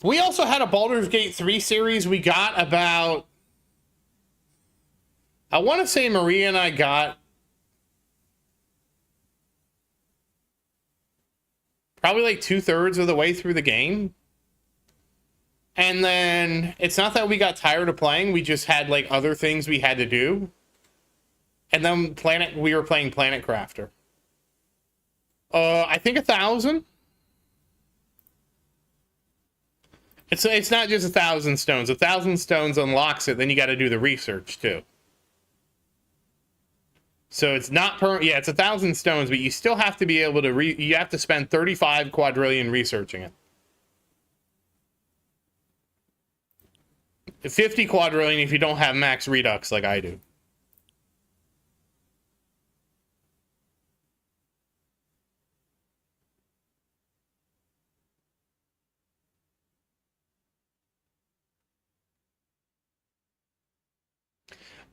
We also had a Baldur's Gate 3 series we got about... I want to say Maria and I got... probably like 2/3 of the way through the game. And then it's not that we got tired of playing, we just had like other things we had to do. And then we were playing Planet Crafter. I think 1,000. It's not just 1,000 stones. 1,000 stones unlocks it, then you got to do the research too. So it's not yeah, it's 1,000 stones, but you still have to be able to you have to spend 35 quadrillion researching it. 50 quadrillion if you don't have max redux like I do.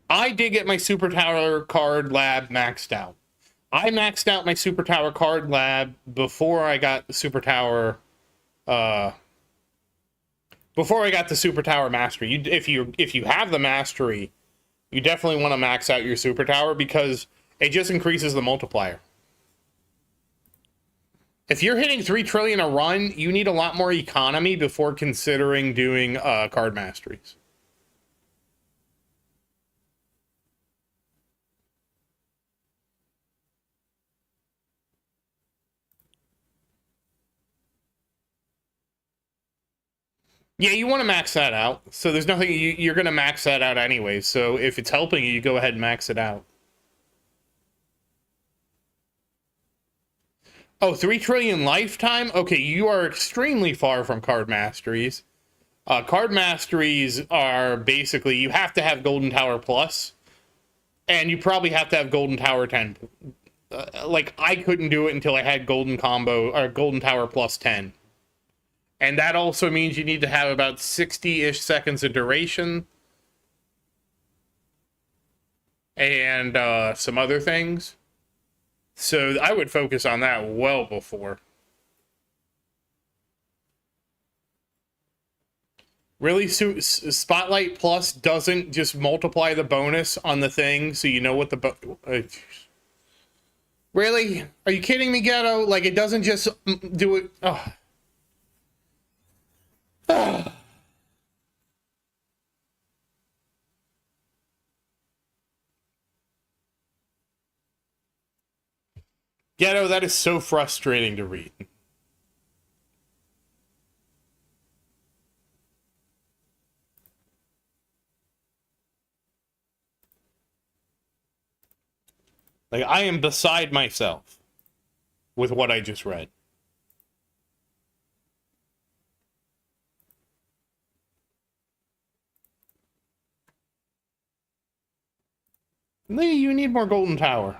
I did get my Super Tower card lab maxed out. I maxed out my Super Tower card lab before I got the Super Tower, before I got the Super Tower Mastery. If you have the Mastery, you definitely want to max out your Super Tower because it just increases the multiplier. If you're hitting 3 trillion a run, you need a lot more economy before considering doing card masteries. Yeah, you want to max that out. So there's nothing, you're going to max that out anyway. So if it's helping you, you go ahead and max it out. Oh, 3 trillion lifetime? Okay, you are extremely far from card masteries. Card masteries are basically, you have to have Golden Tower Plus, and you probably have to have Golden Tower 10. Like, I couldn't do it until I had Golden Combo, or Golden Tower Plus 10. And that also means you need to have about 60-ish seconds of duration. And some other things. So I would focus on that well before. Really, Spotlight Plus doesn't just multiply the bonus on the thing, so you know what the really? Are you kidding me, Ghetto? Like, it doesn't just do it. Oh. Oh. Ghetto, that is so frustrating to read. Like, I am beside myself with what I just read. Lee, you need more Golden Tower.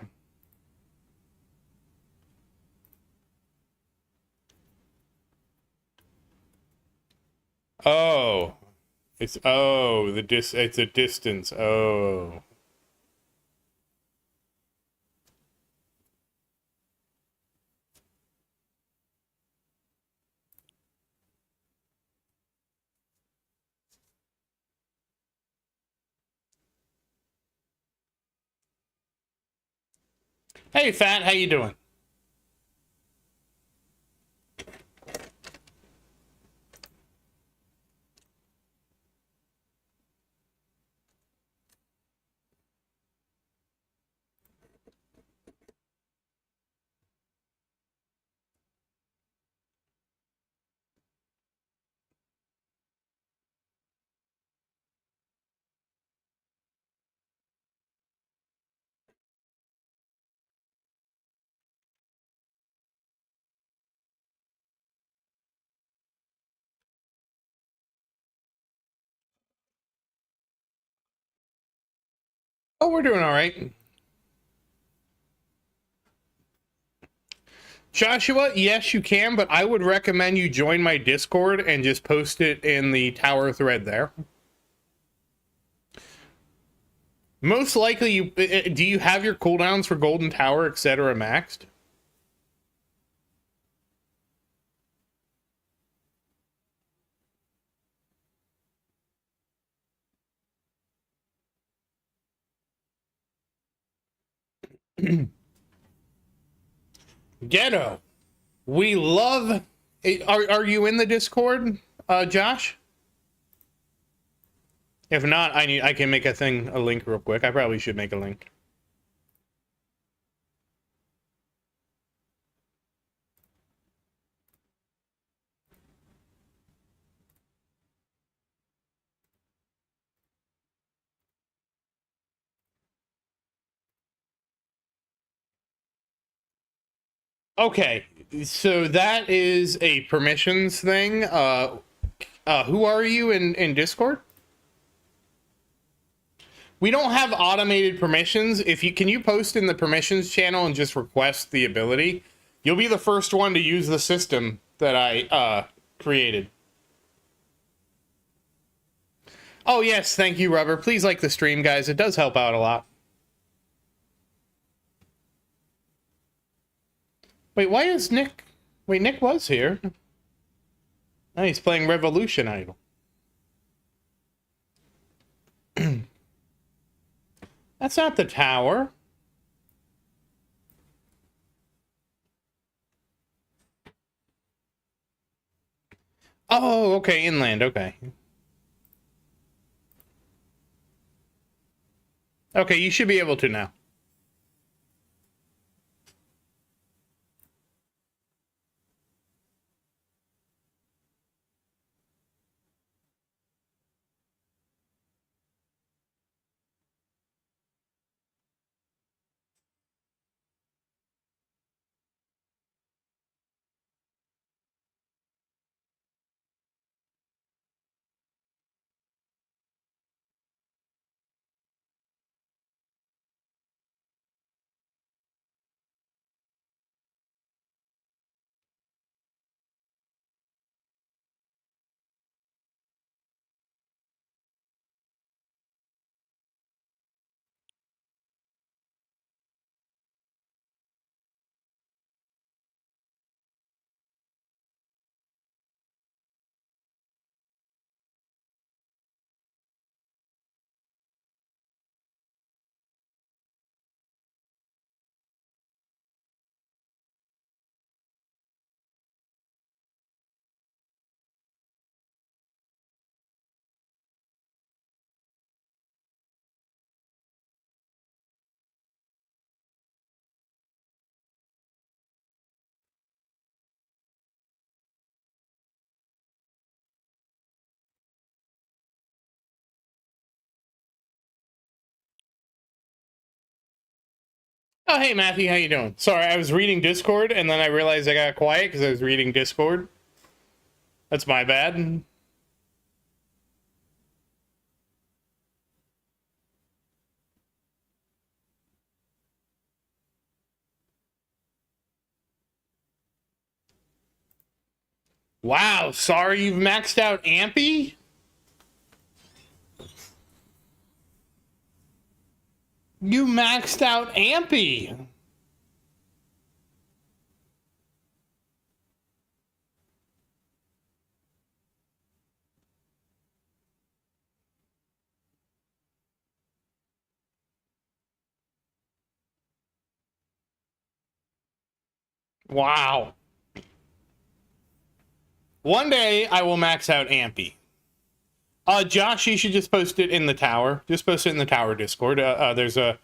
Oh. It's it's a distance. Oh. Hey, Fat, how you doing? Oh, we're doing all right. Joshua, yes, you can, but I would recommend you join my Discord and just post it in the Tower thread there. Most likely, do you have your cooldowns for Golden Tower, etc. maxed? Ghetto, we love. Are you in the Discord, Josh? If not, I can make a link real quick. I probably should make a link. Okay, so that is a permissions thing. Who are you in Discord? We don't have automated permissions. Can you post in the permissions channel and just request the ability? You'll be the first one to use the system that I created. Oh, yes, thank you, Rubber. Please like the stream, guys. It does help out a lot. Wait, why is Nick... Wait, Nick was here. Oh, he's playing Revolution Idol. That's not the tower. Oh, okay, inland, okay. Okay, you should be able to now. Oh, hey, Matthew, how you doing? Sorry, I was reading Discord, and then I realized I got quiet because I was reading Discord. That's my bad. Wow, sorry you've maxed out Ampy? You maxed out Ampy! Wow. One day I will max out Ampy. Josh, you should just post it in the tower. Just post it in the tower Discord. There's a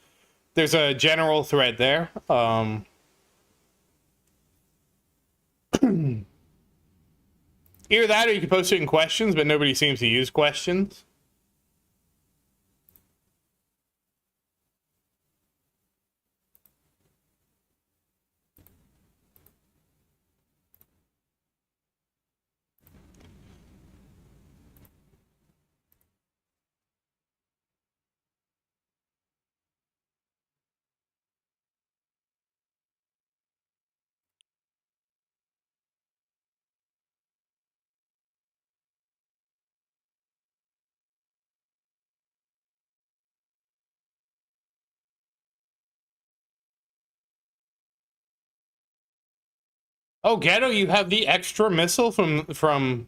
general thread there. Either that or you can post it in questions, but nobody seems to use questions. Oh, Ghetto, you have the extra missile from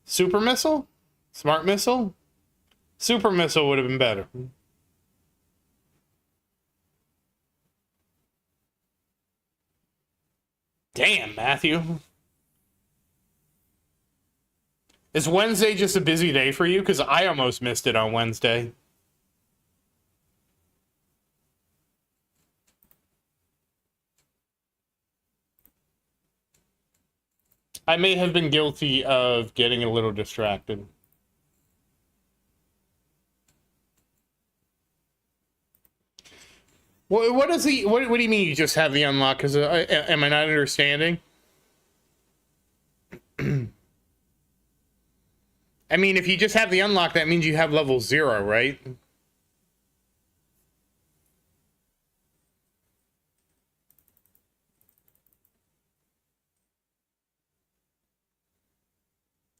Super Missile? Smart Missile? Super Missile would have been better. Damn, Matthew. Is Wednesday just a busy day for you? Because I almost missed it on Wednesday. I may have been guilty of getting a little distracted. What do you mean you just have the unlock? Because am I not understanding? I mean, if you just have the unlock, that means you have level 0, right?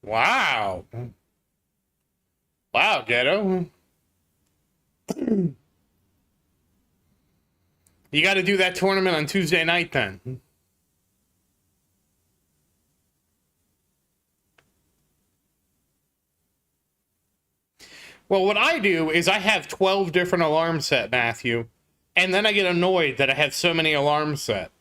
Wow. Wow, Ghetto. You got to do that tournament on Tuesday night then. Well, what I do is I have 12 different alarms set, Matthew, and then I get annoyed that I have so many alarms set.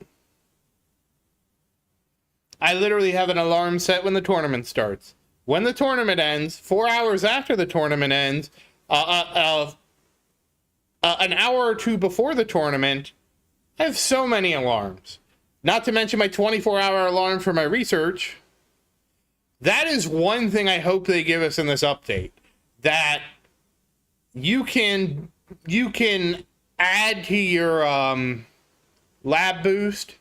I literally have an alarm set when the tournament starts. When the tournament ends, 4 hours after the tournament ends, an hour or two before the tournament, I have so many alarms. Not to mention my 24-hour alarm for my research. That is one thing I hope they give us in this update. That you can add to your lab boost.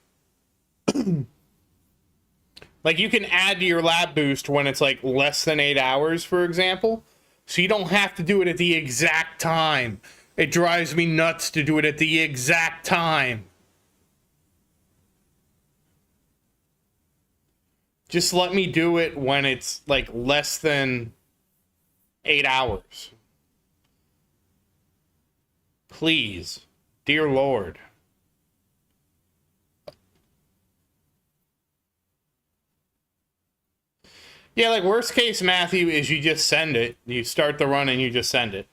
Like, you can add to your lab boost when it's like less than 8 hours, for example. So you don't have to do it at the exact time. It drives me nuts to do it at the exact time. Just let me do it when it's like less than 8 hours. Please. Dear Lord. Yeah, like, worst case, Matthew, is you just send it. You start the run and you just send it.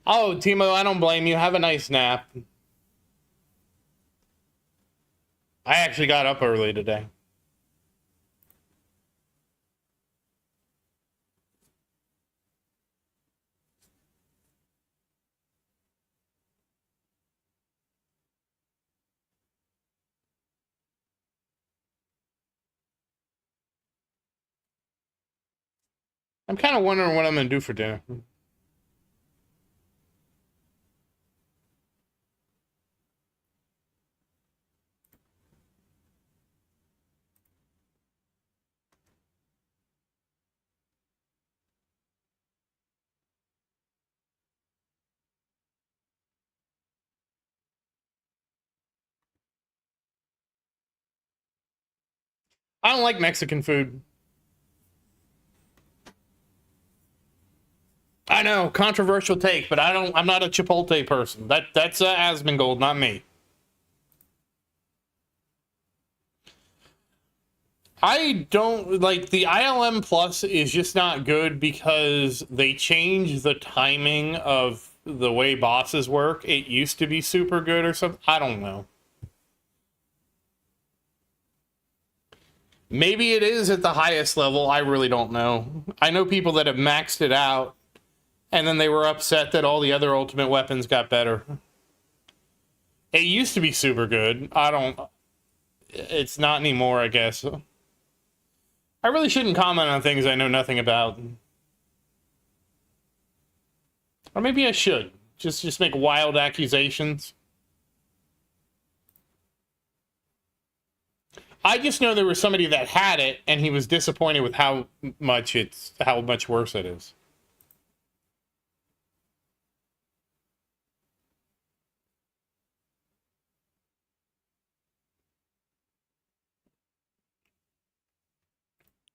Oh, Timo, I don't blame you. Have a nice nap. I actually got up early today. I'm kind of wondering what I'm going to do for dinner. I don't like Mexican food. I know, controversial take, but I'm not a Chipotle person. That's Asmongold, not me. I don't like the ILM Plus is just not good because they changed the timing of the way bosses work. It used to be super good or something. I don't know. Maybe it is at the highest level. I really don't know. I know people that have maxed it out and then they were upset that all the other ultimate weapons got better. It used to be super good. It's not anymore, I guess. I really shouldn't comment on things I know nothing about. Or maybe I should. Just make wild accusations. I just know there was somebody that had it and he was disappointed with how much worse it is.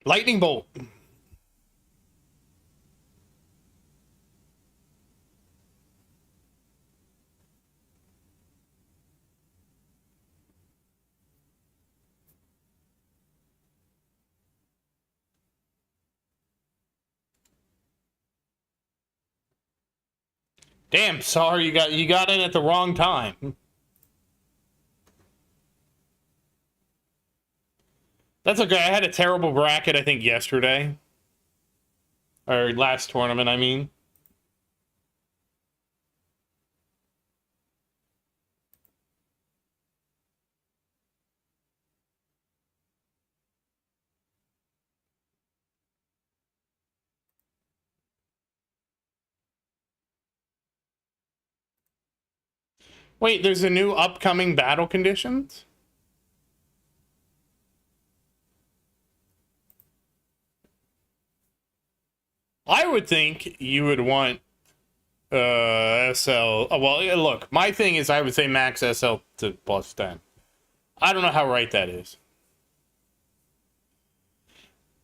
Lightning bolt. Damn, sorry, you got in at the wrong time. That's okay. I had a terrible bracket, I think, yesterday. Or last tournament, I mean. Wait, there's a new upcoming battle conditions? I would think you would want SL. Well, look, my thing is I would say max SL to plus 10. I don't know how right that is.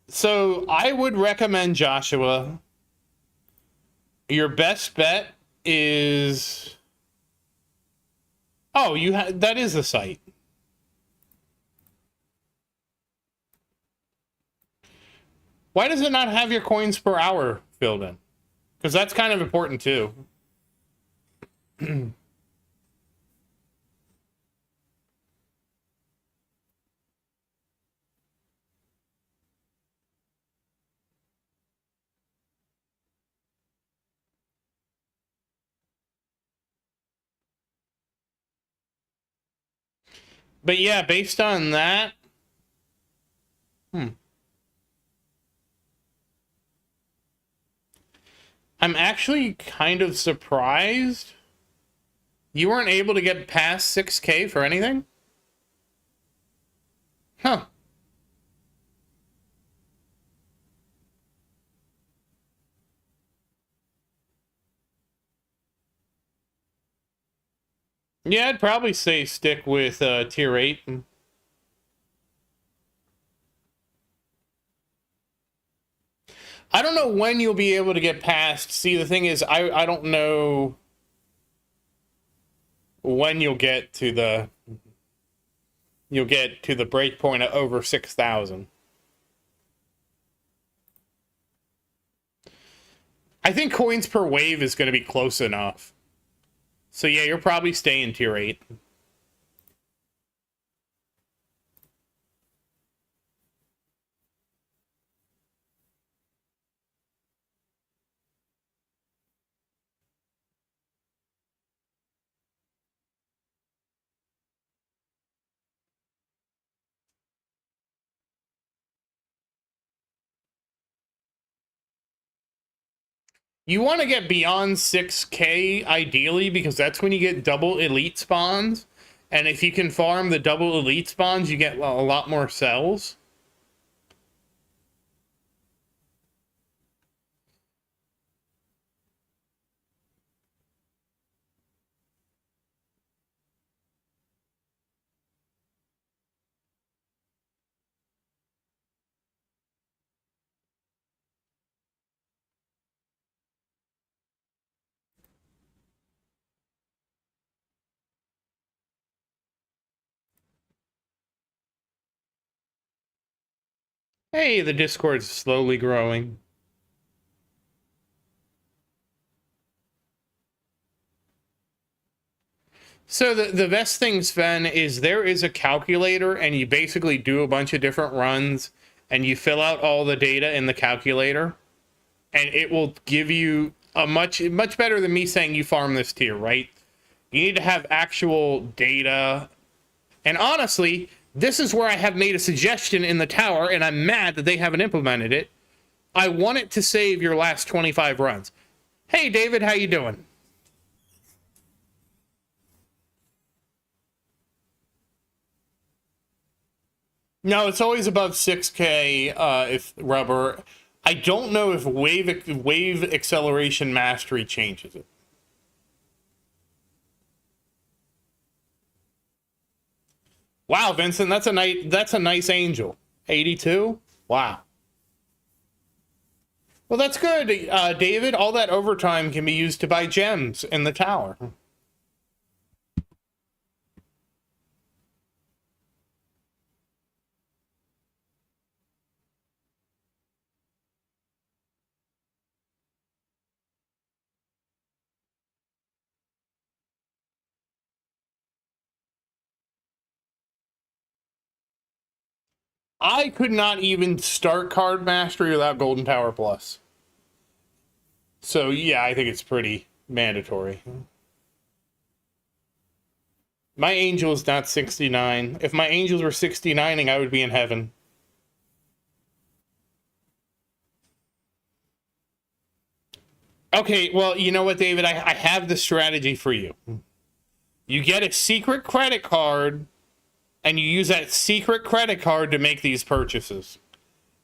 So I would recommend Joshua. Your best bet is... Oh, that is the site. Why does it not have your coins per hour filled in? Because that's kind of important too. But yeah, based on that... I'm actually kind of surprised you weren't able to get past 6K for anything? Huh. Yeah, I'd probably say stick with tier 8. I don't know when you'll be able to get past. See, the thing is, I don't know when you'll get to the break point of over 6,000. I think coins per wave is going to be close enough. So yeah, you're probably staying tier 8. You want to get beyond 6K ideally, because that's when you get double elite spawns. And if you can farm the double elite spawns, you get a lot more cells. Hey, the Discord's slowly growing. So the best thing, Sven, is there is a calculator, and you basically do a bunch of different runs, and you fill out all the data in the calculator, and it will give you a much better than me saying you farm this tier, right? You need to have actual data. And honestly, this is where I have made a suggestion in the tower, and I'm mad that they haven't implemented it. I want it to save your last 25 runs. Hey, David, how you doing? No, it's always above 6K if rubber. I don't know if wave acceleration mastery changes it. Wow, Vincent, that's a nice angel. 82? Wow. Well, that's good, David. All that overtime can be used to buy gems in the tower. I could not even start card mastery without Golden Tower Plus. So yeah, I think it's pretty mandatory. My angel is not 69. If my angels were 69ing, I would be in heaven. Okay, well, you know what, David? I have the strategy for you. You get a secret credit card, and you use that secret credit card to make these purchases.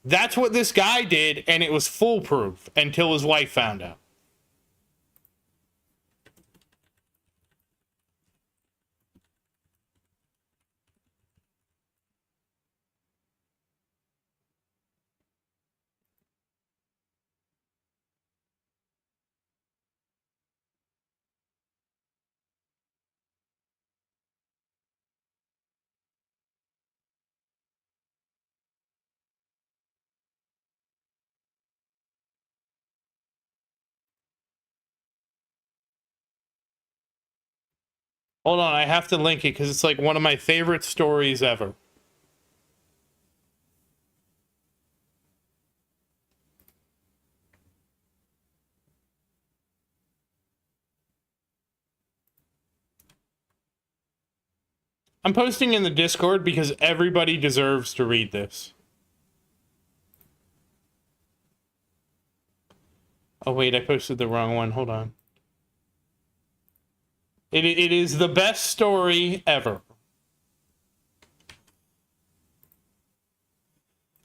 That's what this guy did, and it was foolproof until his wife found out. Hold on, I have to link it because it's like one of my favorite stories ever. I'm posting in the Discord because everybody deserves to read this. Oh, wait, I posted the wrong one. Hold on. It is the best story ever.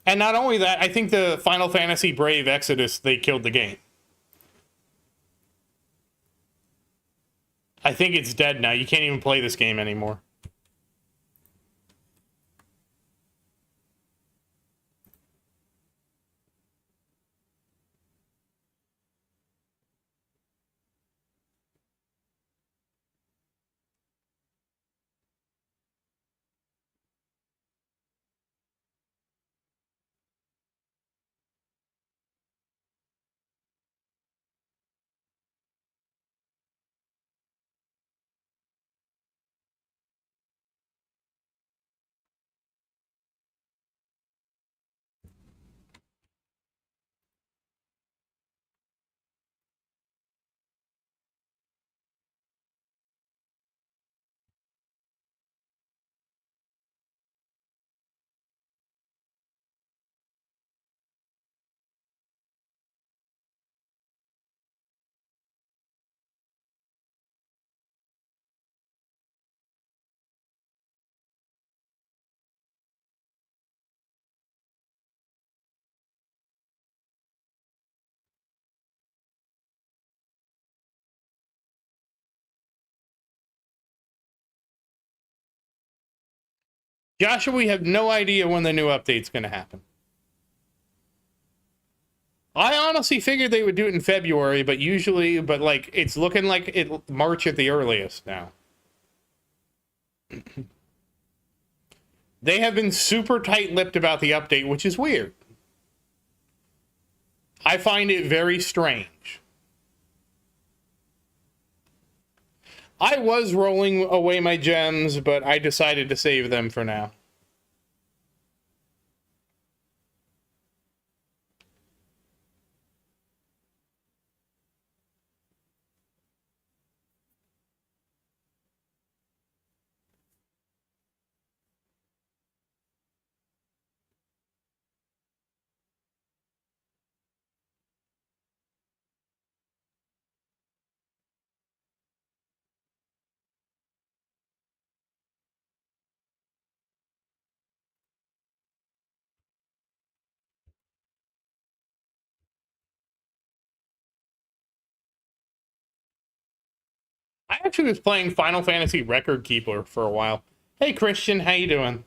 And not only that, I think the Final Fantasy Brave Exodus, they killed the game. I think it's dead now. You can't even play this game anymore. Joshua, we have no idea when the new update's going to happen. I honestly figured they would do it in February, but like, it's looking like March at the earliest now. They have been super tight-lipped about the update, which is weird. I find it very strange. I was rolling away my gems, but I decided to save them for now. I actually was playing Final Fantasy Record Keeper for a while. Hey, Christian, how you doing?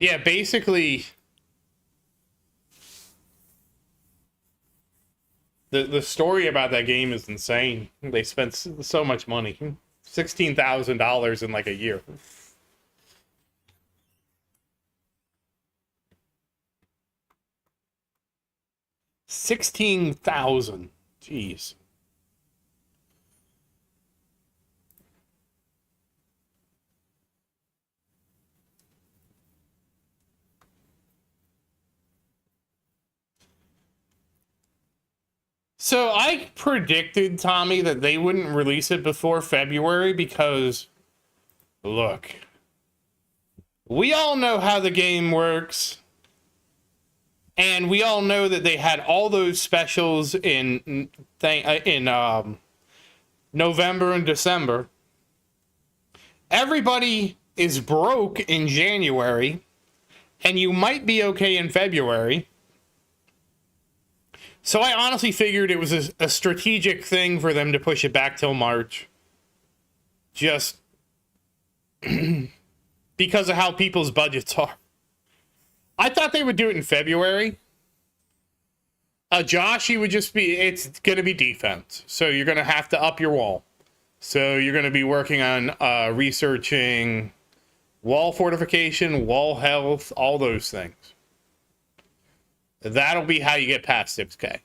Yeah, basically, the story about that game is insane. They spent so much money. $16,000 in like a year. $16,000. Jeez. So I predicted, Tommy, that they wouldn't release it before February because, look, we all know how the game works. And we all know that they had all those specials in November and December. Everybody is broke in January, and you might be okay in February. So I honestly figured it was a strategic thing for them to push it back till March. Just because of how people's budgets are. I thought they would do it in February. Josh, it's going to be defense. So you're going to have to up your wall. So you're going to be working on researching wall fortification, wall health, all those things. That'll be how you get past 6K.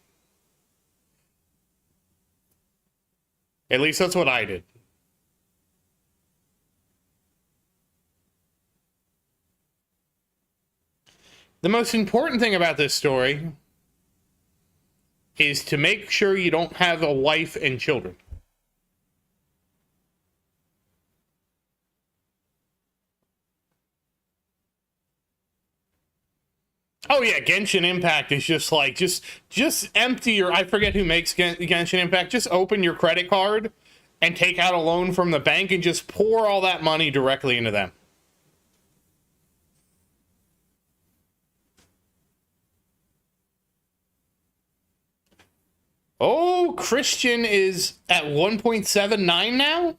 At least that's what I did. The most important thing about this story is to make sure you don't have a wife and children. Oh yeah, Genshin Impact is just like, just empty your, I forget who makes Genshin Impact, just open your credit card and take out a loan from the bank and just pour all that money directly into them. Oh, Christian is at 1.79 now?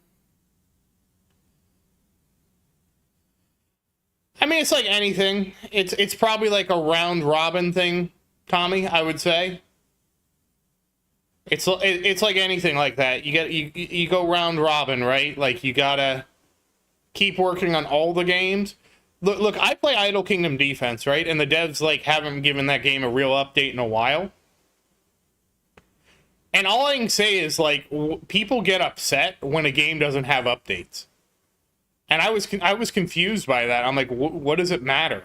I mean, it's like anything. It's probably like a round robin thing, Tommy, I would say. It's like anything like that. You go round robin, right? Like you gotta keep working on all the games. Look, I play Idle Kingdom Defense, right? And the devs like haven't given that game a real update in a while. And all I can say is like people get upset when a game doesn't have updates. And I was confused by that. I'm like, what does it matter?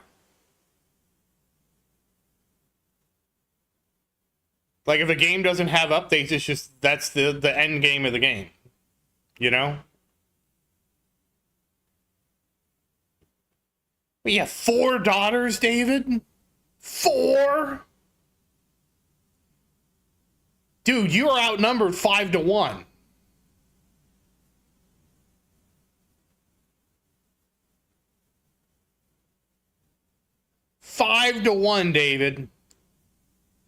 Like, if a game doesn't have updates, it's just, that's the end game of the game. You know? But you have 4 daughters, David? 4? Dude, you are outnumbered 5-1. Five to 1, David.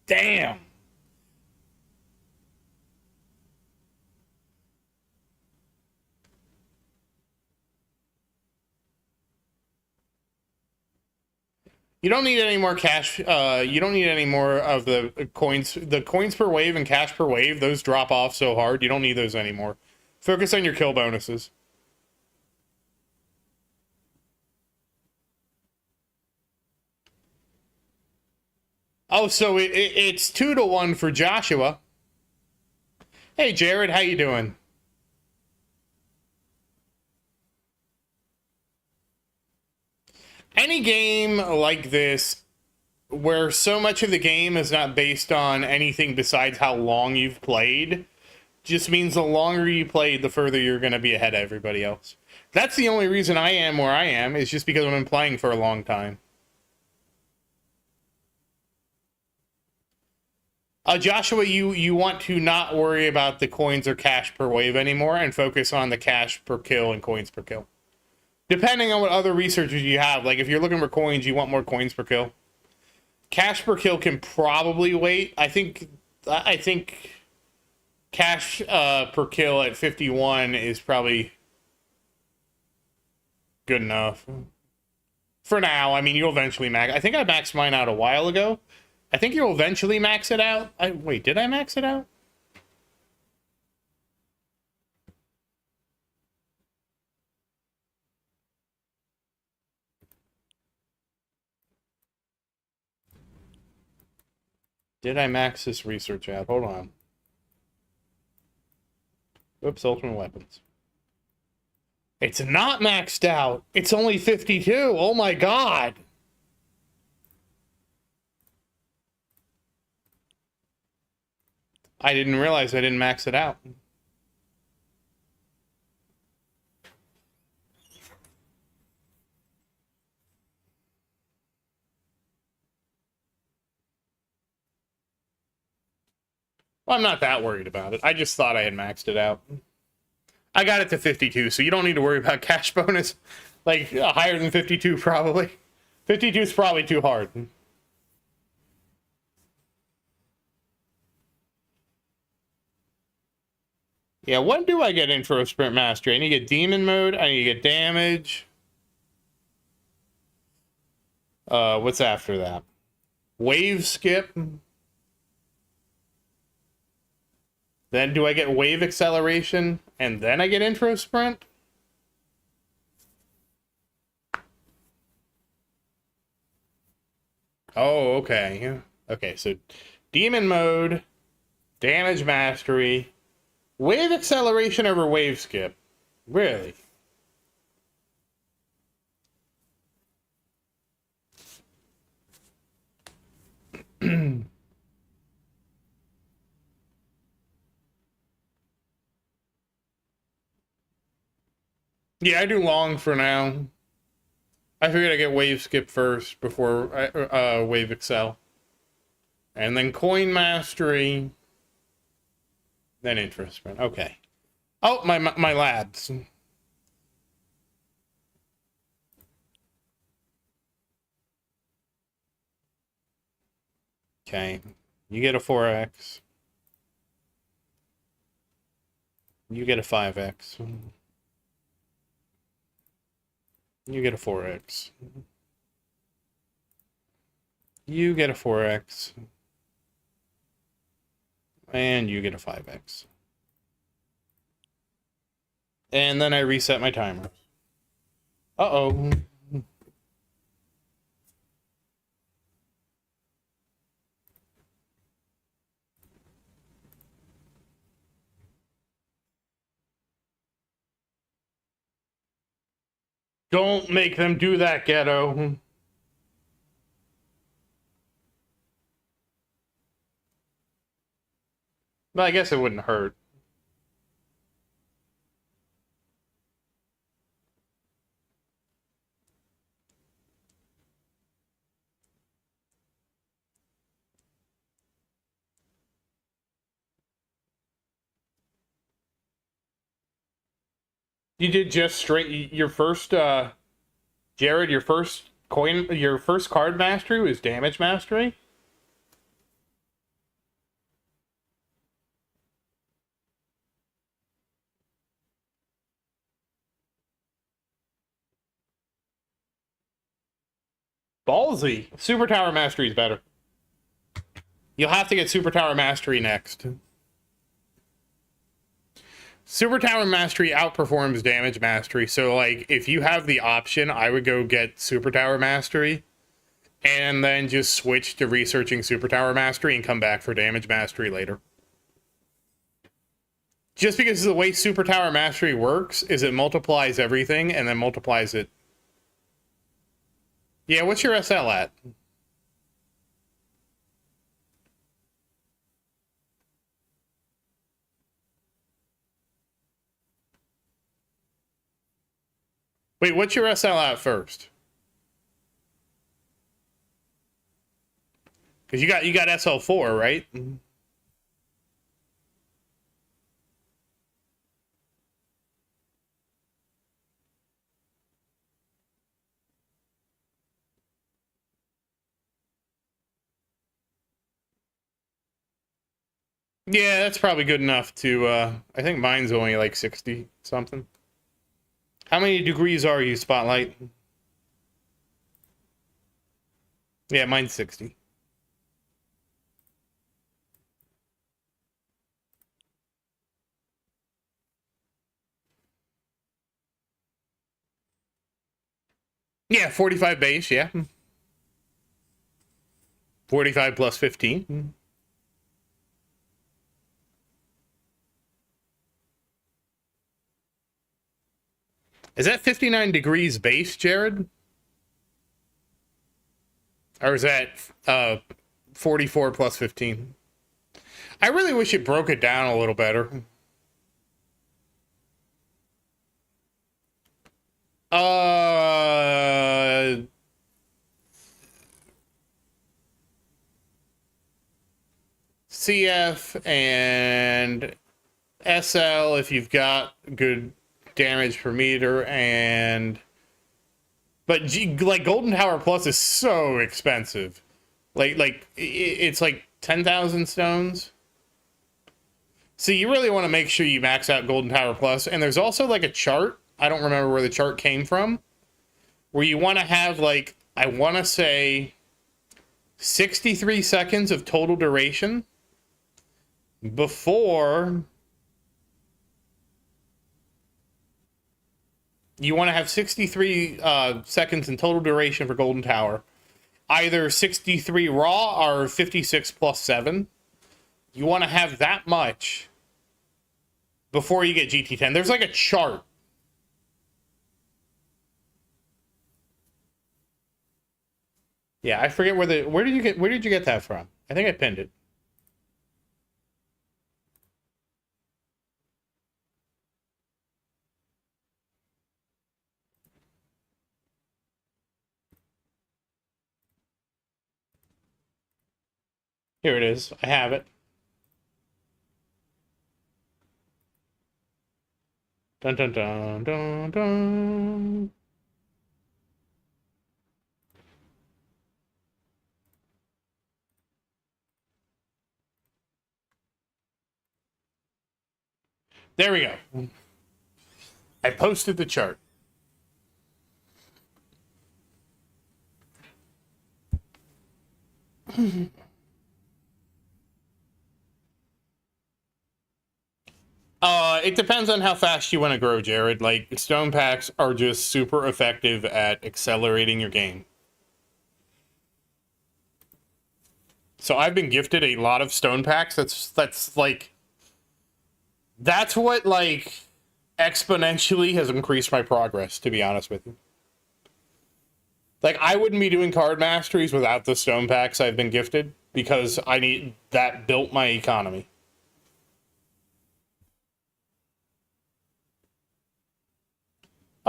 Damn. You don't need any more cash. You don't need any more of the coins. The coins per wave and cash per wave, those drop off so hard. You don't need those anymore. Focus on your kill bonuses. Oh, so it's 2-1 for Joshua. Hey, Jared, how you doing? Any game like this, where so much of the game is not based on anything besides how long you've played, just means the longer you played, the further you're going to be ahead of everybody else. That's the only reason I am where I am, is just because I've been playing for a long time. Joshua, you want to not worry about the coins or cash per wave anymore and focus on the cash per kill and coins per kill. Depending on what other researchers you have. Like, if you're looking for coins, you want more coins per kill. Cash per kill can probably wait. I think cash per kill at 51 is probably good enough. For now, I mean, you'll eventually max. I think I maxed mine out a while ago. I think you'll eventually max it out. Wait, did I max it out? Did I max this research out? Hold on. Oops, ultimate weapons. It's not maxed out. It's only 52. Oh my god. I didn't realize I didn't max it out. Well, I'm not that worried about it. I just thought I had maxed it out. I got it to 52, so you don't need to worry about cash bonus. Like, higher than 52, probably. 52 is probably too hard. Yeah, what do I get intro sprint mastery? I need to get demon mode. I need to get damage. What's after that? Wave skip. Then do I get wave acceleration? And then I get intro sprint? Oh, okay. Okay, so demon mode, damage mastery, wave acceleration over wave skip. Really? Yeah, I do long for now. I figured I'd get wave skip first before wave excel. And then coin mastery. Then intro sprint. Okay. Oh, my labs. Okay. You get a 4x. You get a 5x. You get a 4x. You get a 4x. And you get a 5x. And then I reset my timer. Uh-oh. Don't make them do that, Ghetto. But I guess it wouldn't hurt. You did just straight your first Jared, your first card mastery was damage mastery? Ballsy. Super Tower Mastery is better. You'll have to get Super Tower Mastery next. Super Tower Mastery outperforms damage mastery, so like if you have the option, I would go get Super Tower Mastery and then just switch to researching Super Tower Mastery and come back for damage mastery later. Just because the way Super Tower Mastery works is it multiplies everything and then multiplies it. Yeah, what's your SL at? Wait, what's your SL at first? Because you got SL4, right? Yeah, that's probably good enough to, I think mine's only like 60 something. How many degrees are you, Spotlight? Yeah, mine's 60. Yeah, 45 base, yeah. 45 plus 15. Is that 59 degrees base, Jared? Or is that 44 plus 15? I really wish it broke it down a little better. CF and SL if you've got good damage per meter, and but like Golden Tower Plus is so expensive. It's like 10,000 stones. So you really want to make sure you max out Golden Tower Plus. And there's also like a chart. I don't remember where the chart came from, where you want to have like, I want to say 63 seconds of total duration before you want to have 63 seconds in total duration for Golden Tower. Either 63 raw or 56 plus 7. You want to have that much before you get GT10. There's like a chart. Yeah, I forget where did you get that from? I think I pinned it. Here it is. I have it. Dun dun dun dun dun. There we go. I posted the chart. It depends on how fast you want to grow, Jared. Like, stone packs are just super effective at accelerating your game. So I've been gifted a lot of stone packs. That's what like exponentially has increased my progress, to be honest with you. Like, I wouldn't be doing card masteries without the stone packs I've been gifted, because that built my economy.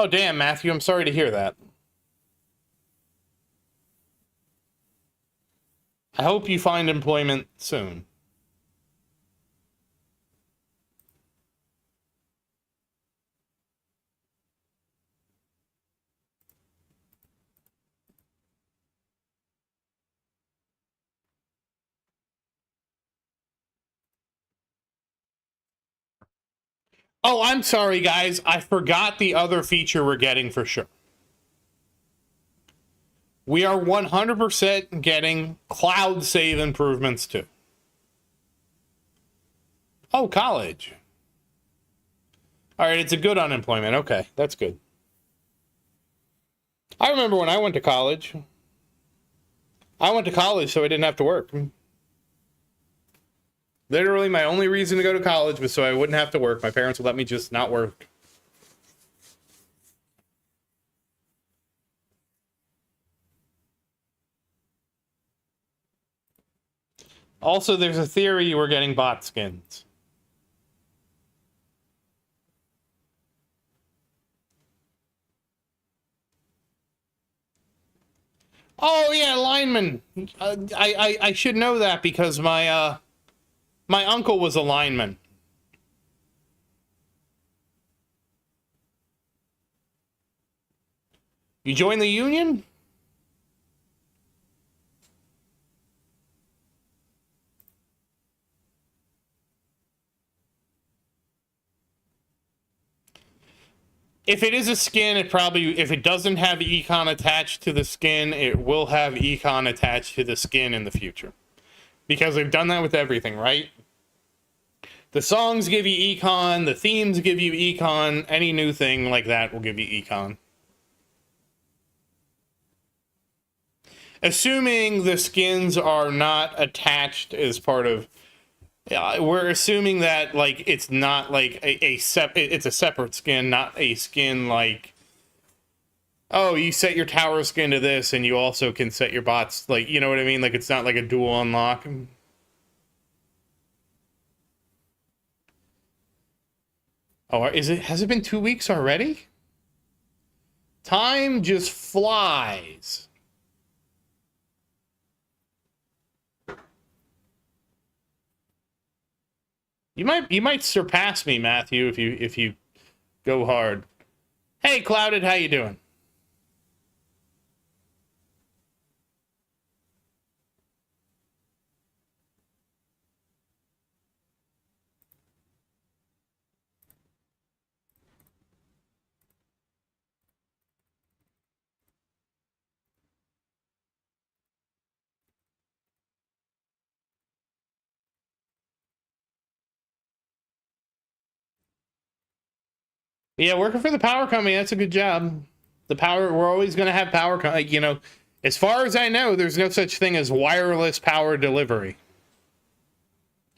Oh, damn, Matthew, I'm sorry to hear that. I hope you find employment soon. Oh, I'm sorry, guys. I forgot the other feature we're getting for sure. We are 100% getting cloud save improvements too. Oh, college. All right, it's a good unemployment. Okay, that's good. I remember when I went to college. I went to college so I didn't have to work. Literally, my only reason to go to college was so I wouldn't have to work. My parents would let me just not work. Also, there's a theory we're getting bot skins. Oh yeah, lineman. I should know that because my uncle was a lineman. You join the union? If it is a skin, if it doesn't have econ attached to the skin, it will have econ attached to the skin in the future. Because they've done that with everything, right? The songs give you econ, the themes give you econ, any new thing like that will give you econ. Assuming the skins are not attached as part of... we're assuming that like it's not like it's a separate skin, not a skin like, oh, you set your tower skin to this and you also can set your bots, like, you know what I mean? Like, it's not like a dual unlock. Oh, has it been 2 weeks already? Time just flies. You might surpass me, Matthew, if you go hard. Hey, Clouded, how you doing? Yeah, working for the power company, that's a good job. We're always going to have power, as far as I know, there's no such thing as wireless power delivery.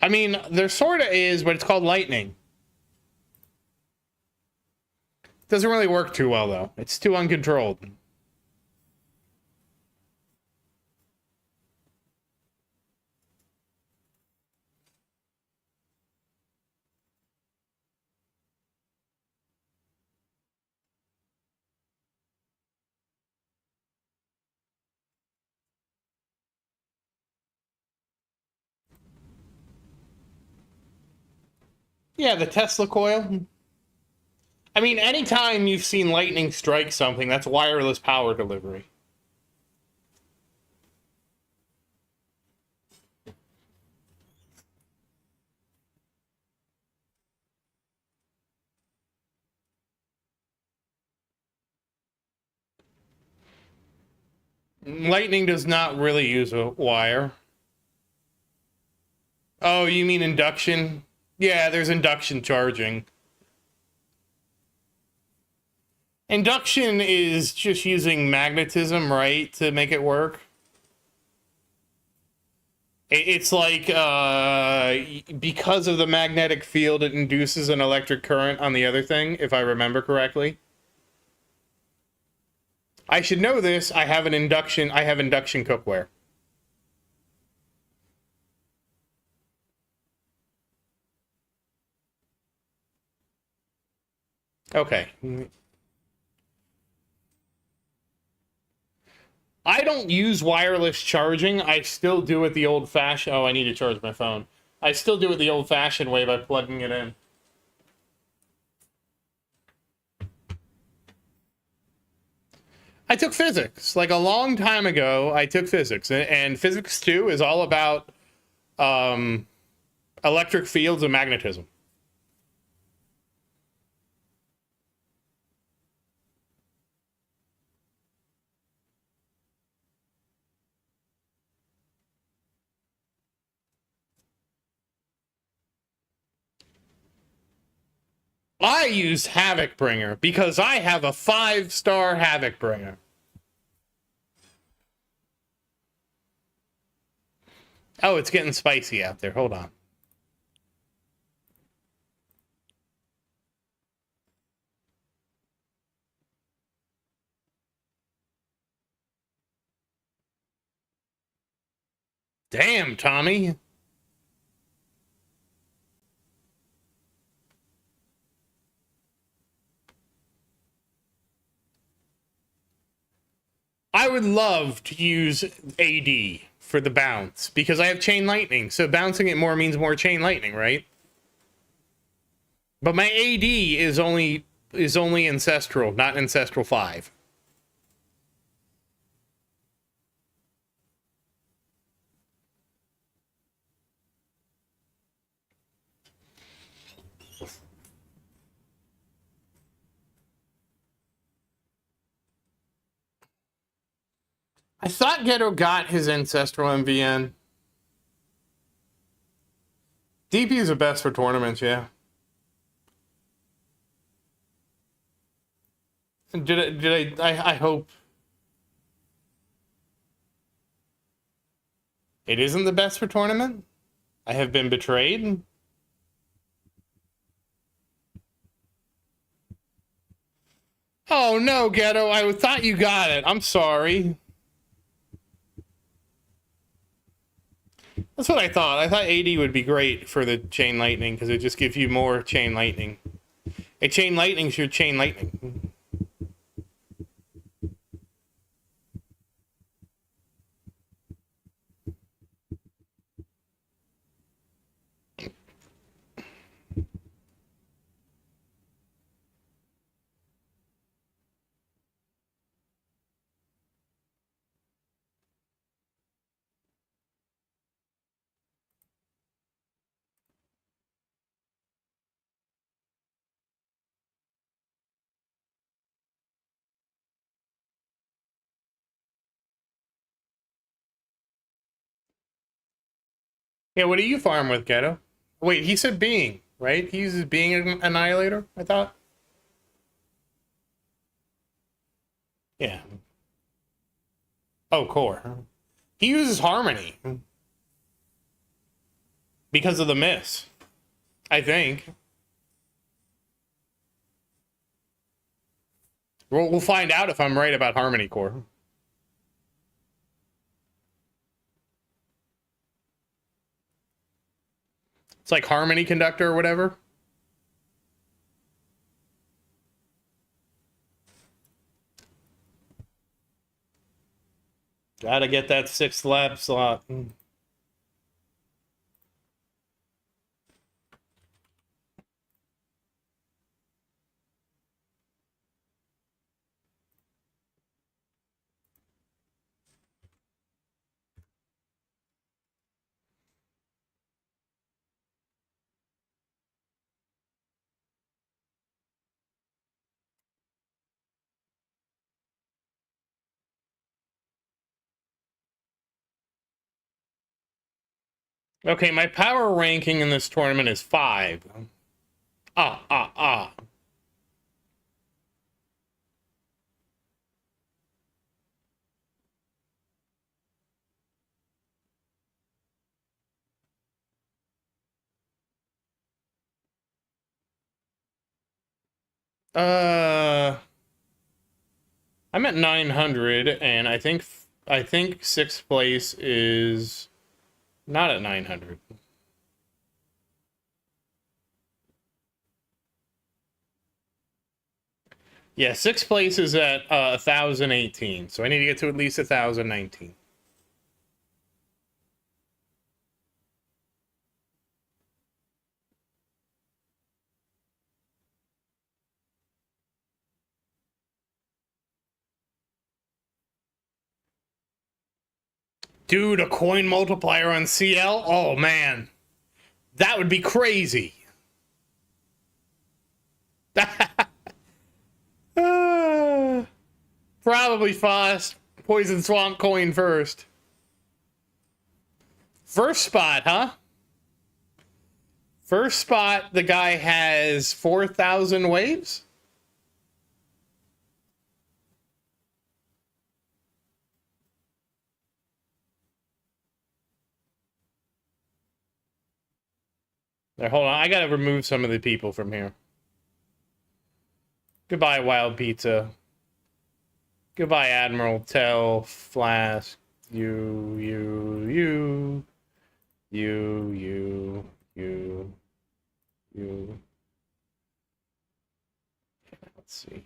I mean, there sort of is, but it's called lightning. Doesn't really work too well, though. It's too uncontrolled. Yeah, the Tesla coil. I mean, anytime you've seen lightning strike something, that's wireless power delivery. Lightning does not really use a wire. Oh, you mean induction? Yeah, there's induction charging. Induction is just using magnetism, right, to make it work. It's like because of the magnetic field, it induces an electric current on the other thing, if I remember correctly. I should know this. I have induction cookware. Okay. I don't use wireless charging. I still do it the old-fashioned... Oh, I need to charge my phone. I still do it the old-fashioned way by plugging it in. I took physics. Like a long time ago, I took physics. And physics 2 is all about electric fields and magnetism. I use Havoc Bringer because I have a 5-star Havoc Bringer. Oh, it's getting spicy out there. Hold on. Damn, Tommy. I would love to use AD for the bounce because I have chain lightning. So bouncing it more means more chain lightning, right? But my AD is only ancestral, not ancestral 5. I thought Ghetto got his ancestral MVN. DP is the best for tournaments, yeah. I hope it isn't the best for tournament. I have been betrayed. Oh no, Ghetto, I thought you got it. I'm sorry. That's what I thought. I thought AD would be great for the chain lightning because it just gives you more chain lightning. A chain lightning should chain lightning. Yeah, what do you farm with, Ghetto? Wait, he said being, right? He uses being an annihilator, I thought. Yeah. Oh, core. He uses harmony because of the miss, I think. We'll find out if I'm right about harmony core. It's like harmony conductor or whatever. Gotta get that 6th lab slot. Okay, my power ranking in this tournament is 5. Ah. I'm at 900, and I think 6th place is not at 900. Yeah, 6th place is at 1,018, so I need to get to at least 1,019. Dude, a coin multiplier on CL? Oh, man. That would be crazy. Probably Fost. Poison Swamp coin first. First spot, huh? First spot, the guy has 4,000 waves? There, hold on. I gotta remove some of the people from here. Goodbye, Wild Pizza. Goodbye, Admiral Tell, Flask, you. Let's see.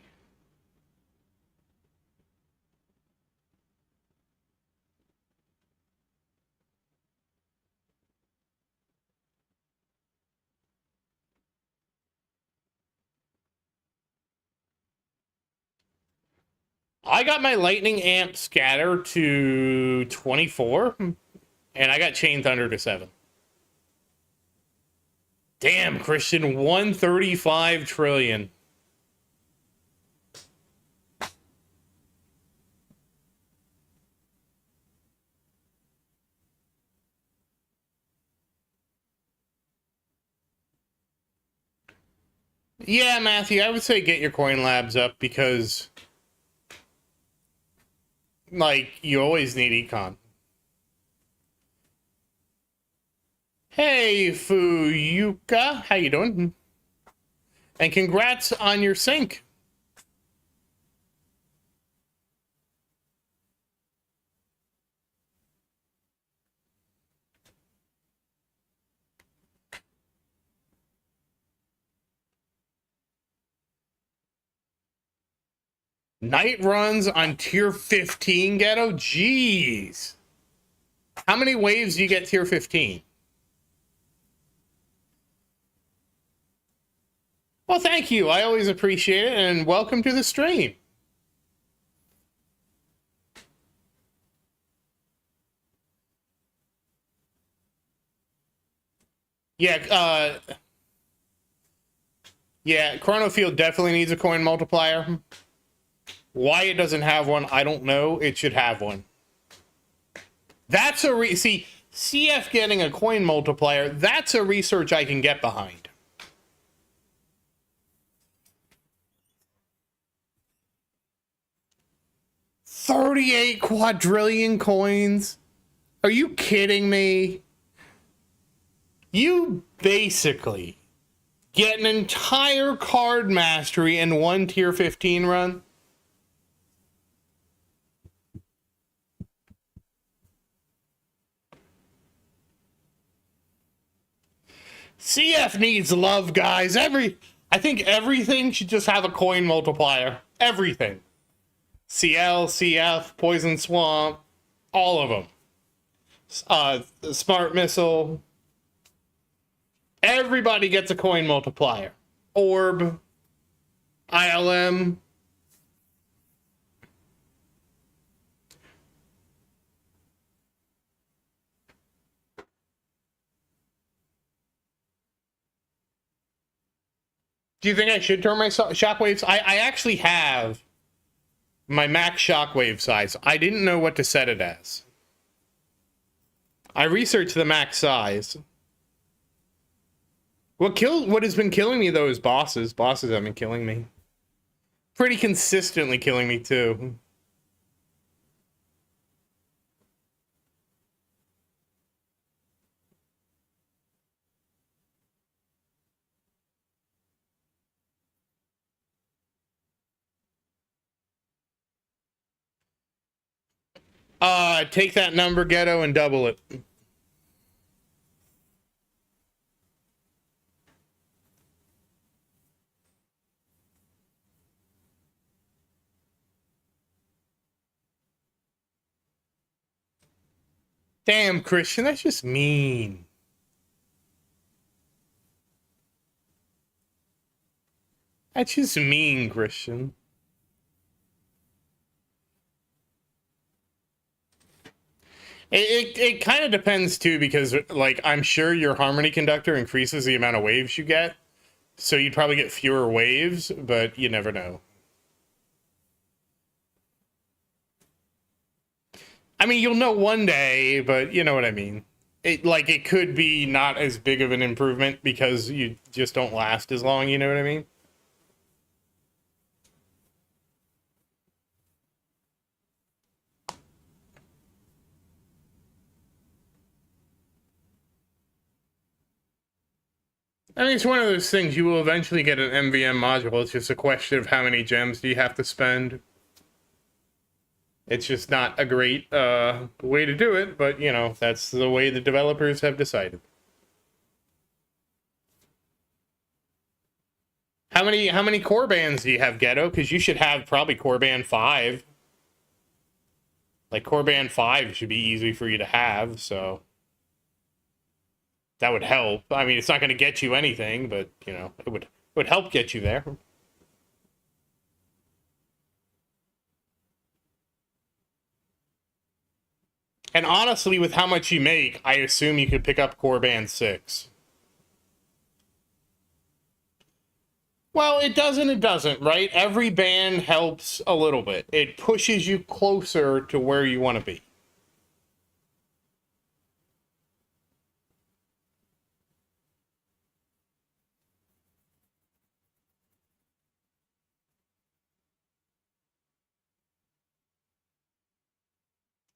I got my lightning amp scatter to 24, and I got chain thunder to 7. Damn, Christian, 135 trillion. Yeah, Matthew, I would say get your coin labs up because, like, you always need econ. Hey, Fuyuka, how you doing? And congrats on your sync. Night runs on tier 15 ghetto? Jeez. How many waves do you get tier 15? Well, thank you. I always appreciate it, and welcome to the stream. Yeah, yeah, Chrono Field definitely needs a coin multiplier. Why it doesn't have one, I don't know. It should have one. That's a see, CF getting a coin multiplier, that's a research I can get behind. $38 quadrillion coins? Are you kidding me? You basically get an entire card mastery in one tier 15 run? CF needs love, guys. I think everything should just have a coin multiplier. Everything. CL, CF, Poison Swamp, all of them. Smart Missile. Everybody gets a coin multiplier. Orb. ILM. Do you think I should turn my shockwaves? I actually have my max shockwave size. I didn't know what to set it as. I researched the max size. What has been killing me though is bosses. Bosses have been killing me. Pretty consistently killing me too. Take that number, Ghetto, and double it. Damn, Christian, that's just mean. That's just mean, Christian. It kind of depends too, because like I'm sure your harmony conductor increases the amount of waves you get, so you'd probably get fewer waves, but you never know. I mean, you'll know one day, but you know what I mean. It could be not as big of an improvement because you just don't last as long, you know what I mean? I mean, it's one of those things. You will eventually get an MVM module. It's just a question of how many gems do you have to spend. It's just not a great way to do it, but, you know, that's the way the developers have decided. How many core bands do you have, Ghetto? Because you should have probably core band 5. Like, core band 5 should be easy for you to have, so that would help. I mean, it's not going to get you anything, but, you know, it would help get you there. And honestly, with how much you make, I assume you could pick up core band 6. Well, it doesn't, right? Every band helps a little bit. It pushes you closer to where you want to be.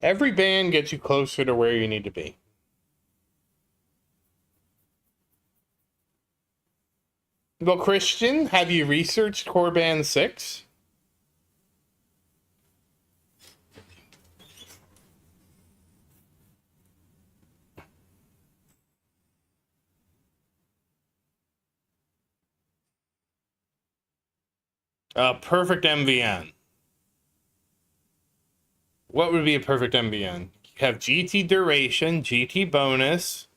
Every band gets you closer to where you need to be. Well, Christian, have you researched core band 6? Perfect MVN. What would be a perfect MBN? You have GT duration, GT bonus,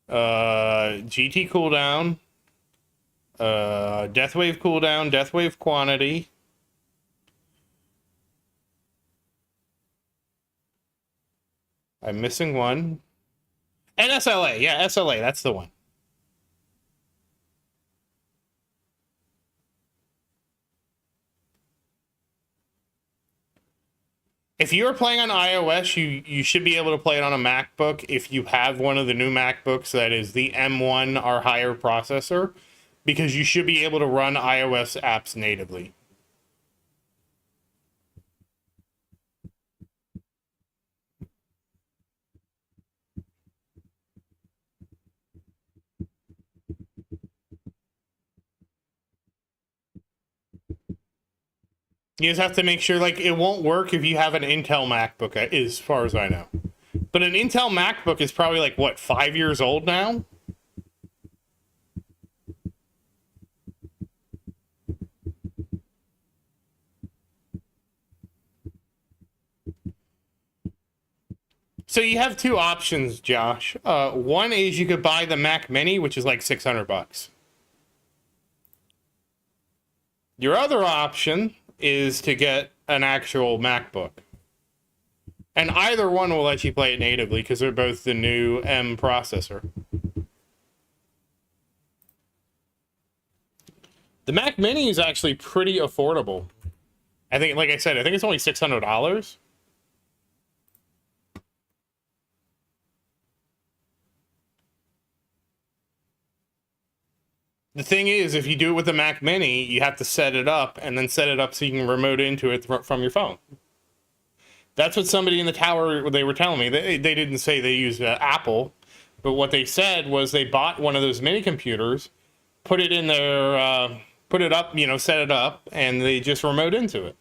GT cooldown, death wave cooldown, death wave quantity. I'm missing one. And SLA. Yeah, SLA. That's the one. If you're playing on iOS, you should be able to play it on a MacBook if you have one of the new MacBooks that is the M1 or higher processor, because you should be able to run iOS apps natively. You just have to make sure, like, it won't work if you have an Intel MacBook, as far as I know. But an Intel MacBook is probably, like, what, 5 years old now? So you have two options, Josh. One is you could buy the Mac Mini, which is like $600. Your other option is to get an actual MacBook. And either one will let you play it natively because they're both the new M processor. The Mac Mini is actually pretty affordable. I think, like I said, I think it's only $600. The thing is, if you do it with the Mac Mini, you have to set it up and then set it up so you can remote into it from your phone. That's what somebody in the tower, they were telling me. They didn't say they used Apple, but what they said was they bought one of those mini computers, put it in their, put it up, set it up, and they just remote into it.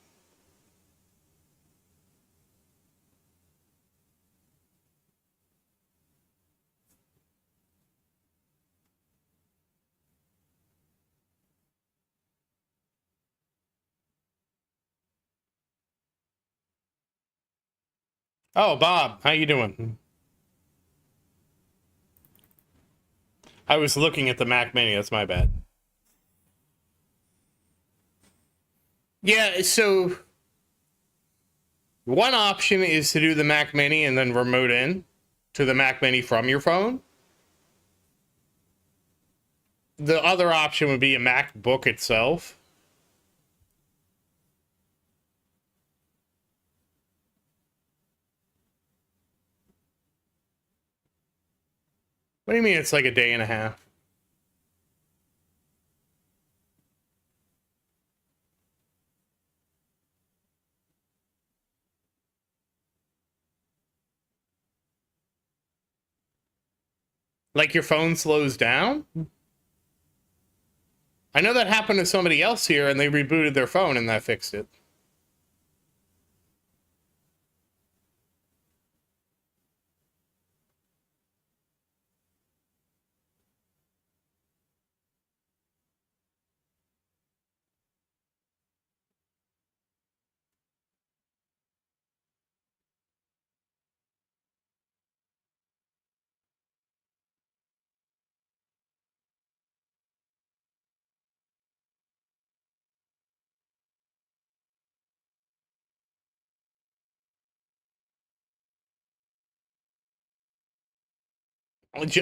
Oh, Bob, how you doing? I was looking at the Mac Mini. That's my bad. Yeah, so one option is to do the Mac Mini and then remote in to the Mac Mini from your phone. The other option would be a MacBook itself. What do you mean it's like a day and a half? Like your phone slows down? I know that happened to somebody else here and they rebooted their phone and that fixed it.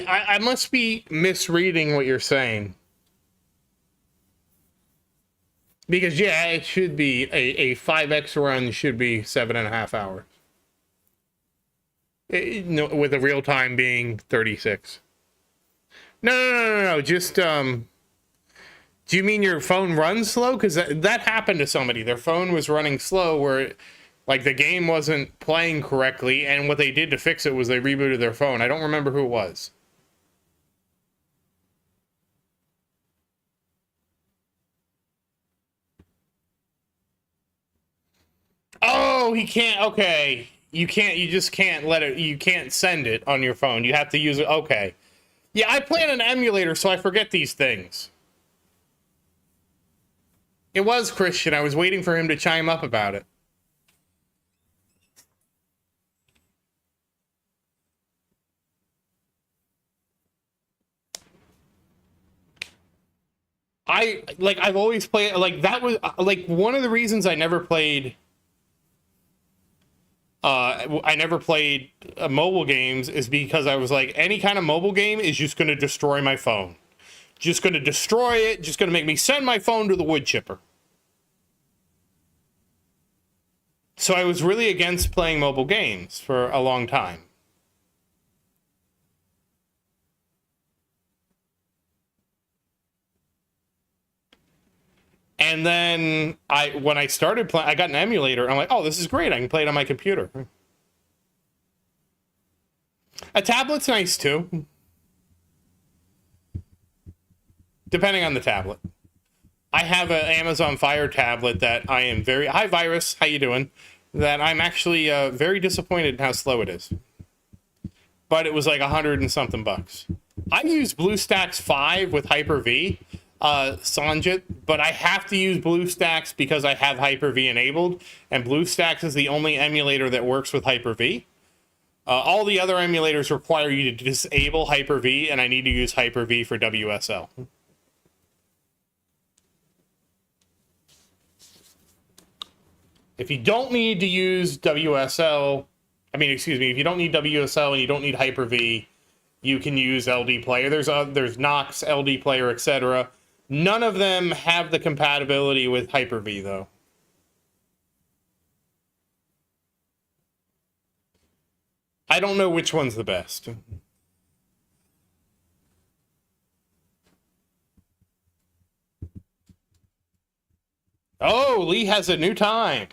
I must be misreading what you're saying. Because, yeah, it should be a 5x run should be 7.5 hours. No, with a real time being 36. No. Just, do you mean your phone runs slow? Because that happened to somebody. Their phone was running slow where, like, the game wasn't playing correctly, and what they did to fix it was they rebooted their phone. I don't remember who it was. Oh, he can't. Okay. You just can't let it, you can't send it on your phone. You have to use it. Okay. Yeah, I play on an emulator, so I forget these things. It was Christian. I was waiting for him to chime up about it. I've always played, like, that was, like, one of the reasons I never played mobile games is because I was like, any kind of mobile game is just going to destroy my phone. Just going to destroy it, just going to make me send my phone to the wood chipper. So I was really against playing mobile games for a long time. And then when I started playing, I got an emulator. And I'm like, oh, this is great. I can play it on my computer. A tablet's nice too. Depending on the tablet. I have an Amazon Fire tablet that I am very... Hi, Virus. How you doing? That I'm actually very disappointed in how slow it is. But it was like 100 and something bucks. I use BlueStacks 5 with Hyper-V, Sanjit, but I have to use BlueStacks because I have Hyper-V enabled, and BlueStacks is the only emulator that works with Hyper-V. All the other emulators require you to disable Hyper-V, and I need to use Hyper-V for WSL. If you don't need to use WSL, if you don't need WSL and you don't need Hyper-V, you can use LD Player. There's Nox, LD Player, etc. None of them have the compatibility with Hyper-V, though. I don't know which one's the best. Oh, Lee has a new time.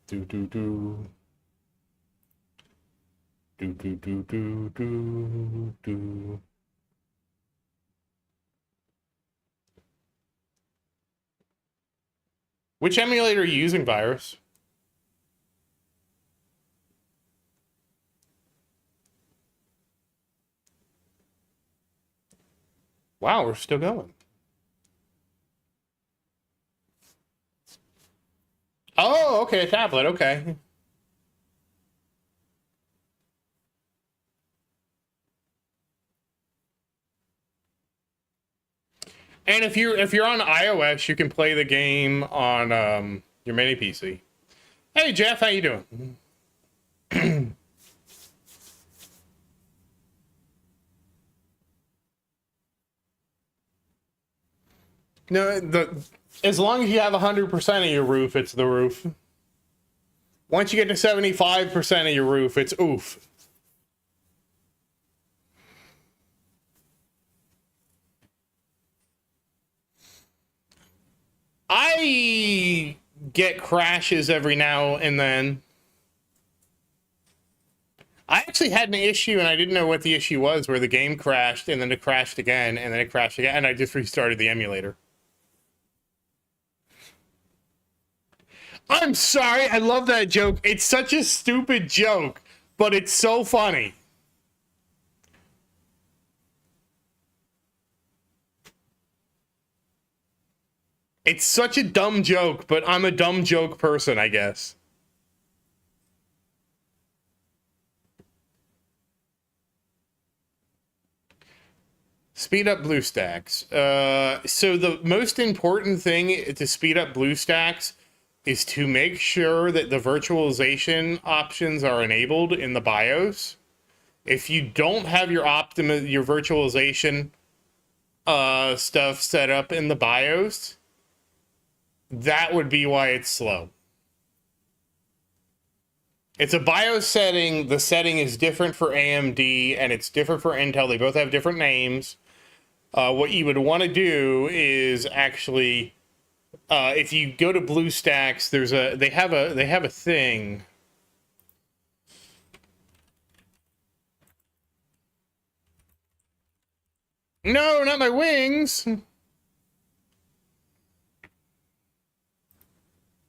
Do do do. Do do do do do do. Which emulator are you using, Virus? Wow, we're still going. Oh, okay, a tablet, okay. And if you're on iOS, you can play the game on your mini PC. Hey Jeff, how you doing? No, as long as you have 100% of your roof, it's the roof. Once you get to 75% of your roof, it's oof. I get crashes every now and then. I actually had an issue and I didn't know what the issue was, where the game crashed and then it crashed again and then it crashed again, and I just restarted the emulator. I'm sorry, I love that joke. It's such a stupid joke, but it's so funny. It's such a dumb joke, but I'm a dumb joke person, I guess. Speed up BlueStacks. So the most important thing to speed up BlueStacks is to make sure that the virtualization options are enabled in the BIOS. If you don't have your virtualization stuff set up in the BIOS, that would be why it's slow. It's a BIOS setting. The setting is different for AMD and it's different for Intel. They both have different names. What you would want to do is actually, if you go to BlueStacks, they have a thing. No, not my wings.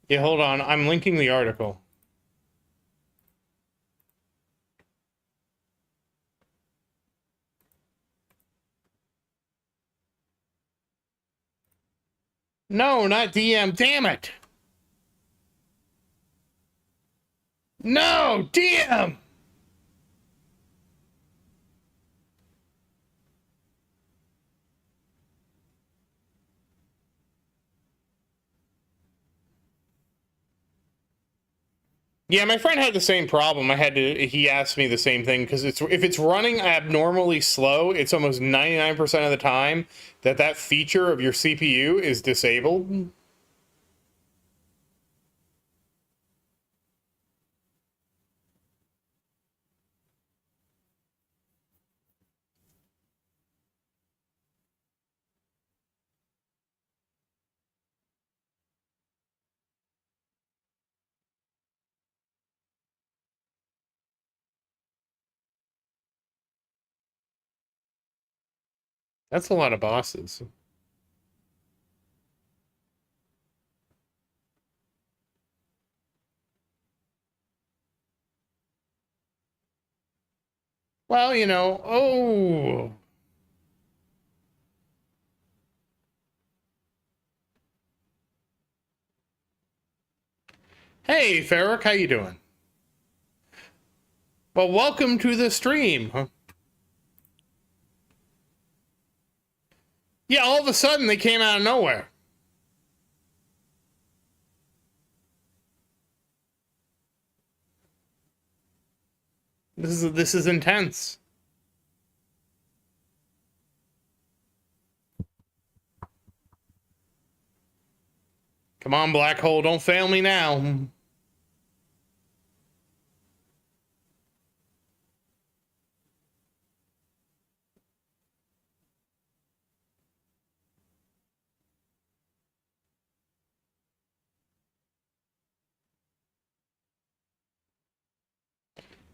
Yeah, hold on. I'm linking the article. No, not DM. Damn it. No, DM. Yeah, my friend had the same problem. He asked me the same thing because if it's running abnormally slow, it's almost 99% of the time that feature of your CPU is disabled. That's a lot of bosses. Well, oh. Hey, Farrick, how you doing? Well, welcome to the stream. Huh? Yeah, all of a sudden they came out of nowhere. This is intense. Come on, Black Hole, don't fail me now.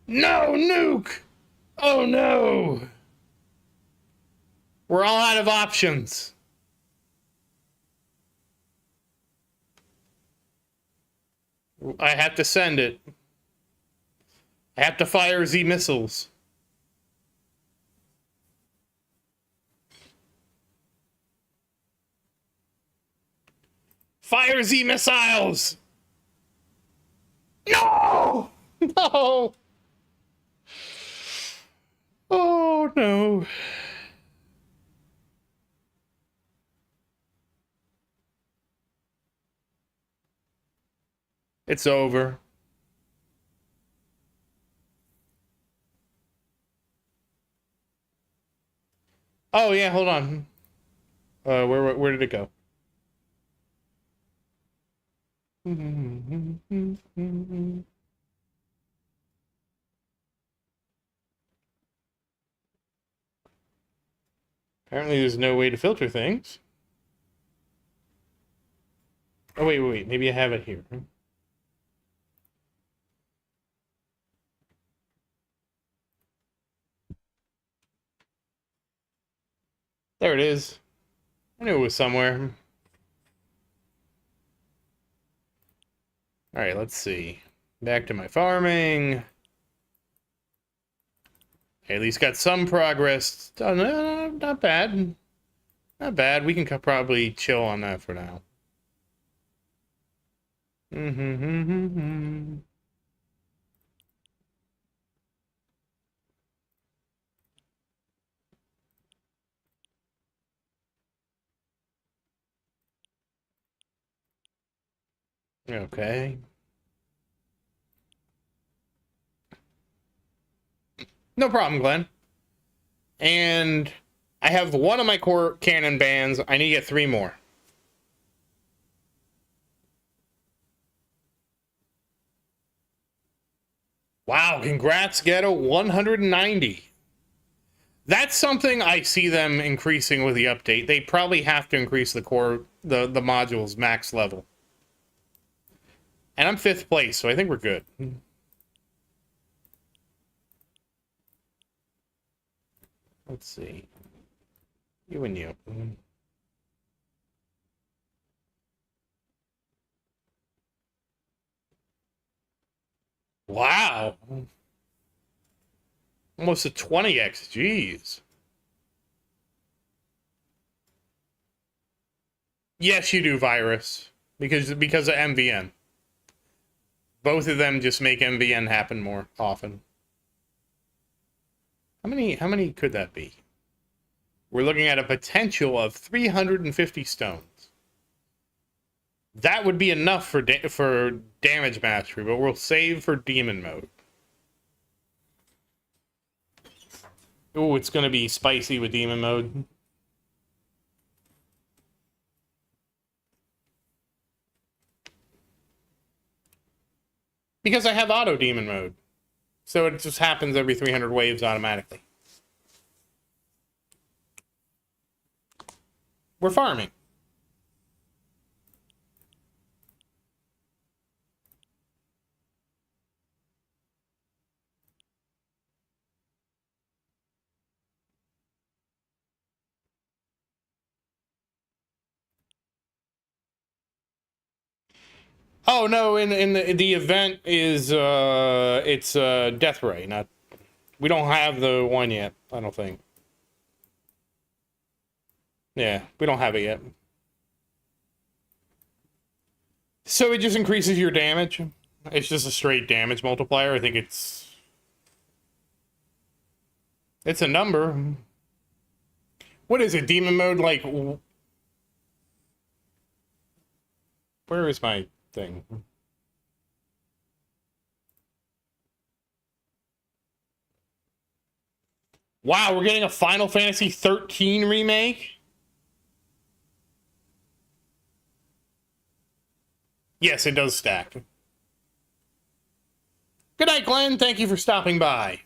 No, nuke! Oh no! We're all out of options. I have to send it. I have to fire Z missiles. Fire Z missiles! No! No! Oh no. It's over. Oh yeah, hold on. Where did it go? Apparently there's no way to filter things. Oh wait, maybe I have it here. There it is. I knew it was somewhere. Alright, let's see. Back to my farming. At least got some progress. Oh, no, not bad. Not bad. We can probably chill on that for now. Okay. No problem, Glenn. And I have one of my core cannon bands. I need to get 3 more. Wow, congrats, Ghetto. 190. That's something I see them increasing with the update. They probably have to increase the module's max level. And I'm 5th place, so I think we're good. Let's see. You and you. Wow. Almost a 20x. Jeez. Yes, you do, Virus. Because of MVN. Both of them just make MVN happen more often. How many could that be? We're looking at a potential of 350 stones. That would be enough for damage mastery, but we'll save for demon mode. Oh, it's gonna be spicy with demon mode. Because I have auto demon mode. So it just happens every 300 waves automatically. We're farming. Oh no, in the event is it's Death Ray, not we don't have the one yet, I don't think. Yeah, we don't have it yet. So it just increases your damage. It's just a straight damage multiplier. I think it's a number. What is it? Demon mode, like, where is my thing? Wow, we're getting a Final Fantasy 13 remake? Yes, it does stack. Good night, Glenn. Thank you for stopping by.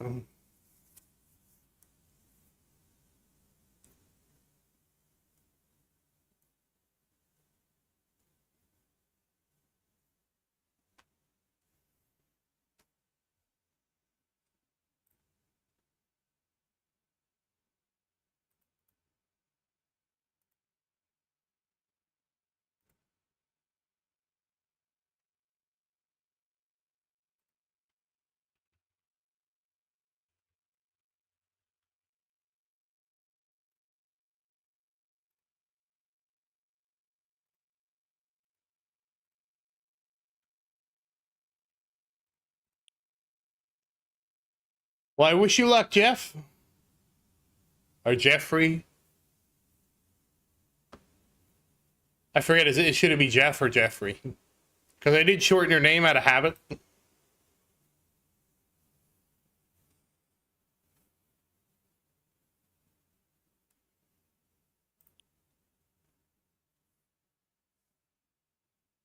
Well, I wish you luck, Jeff. Or Jeffrey. I forget, should it be Jeff or Jeffrey? Because I did shorten your name out of habit.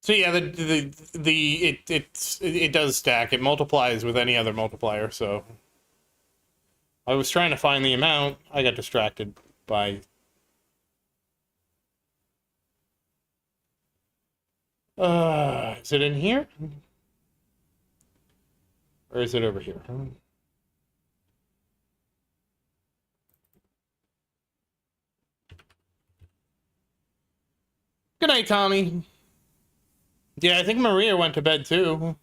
So yeah, it does stack. It multiplies with any other multiplier, so I was trying to find the amount. I got distracted by is it in here? Or is it over here? Good night, Tommy. Yeah, I think Maria went to bed too.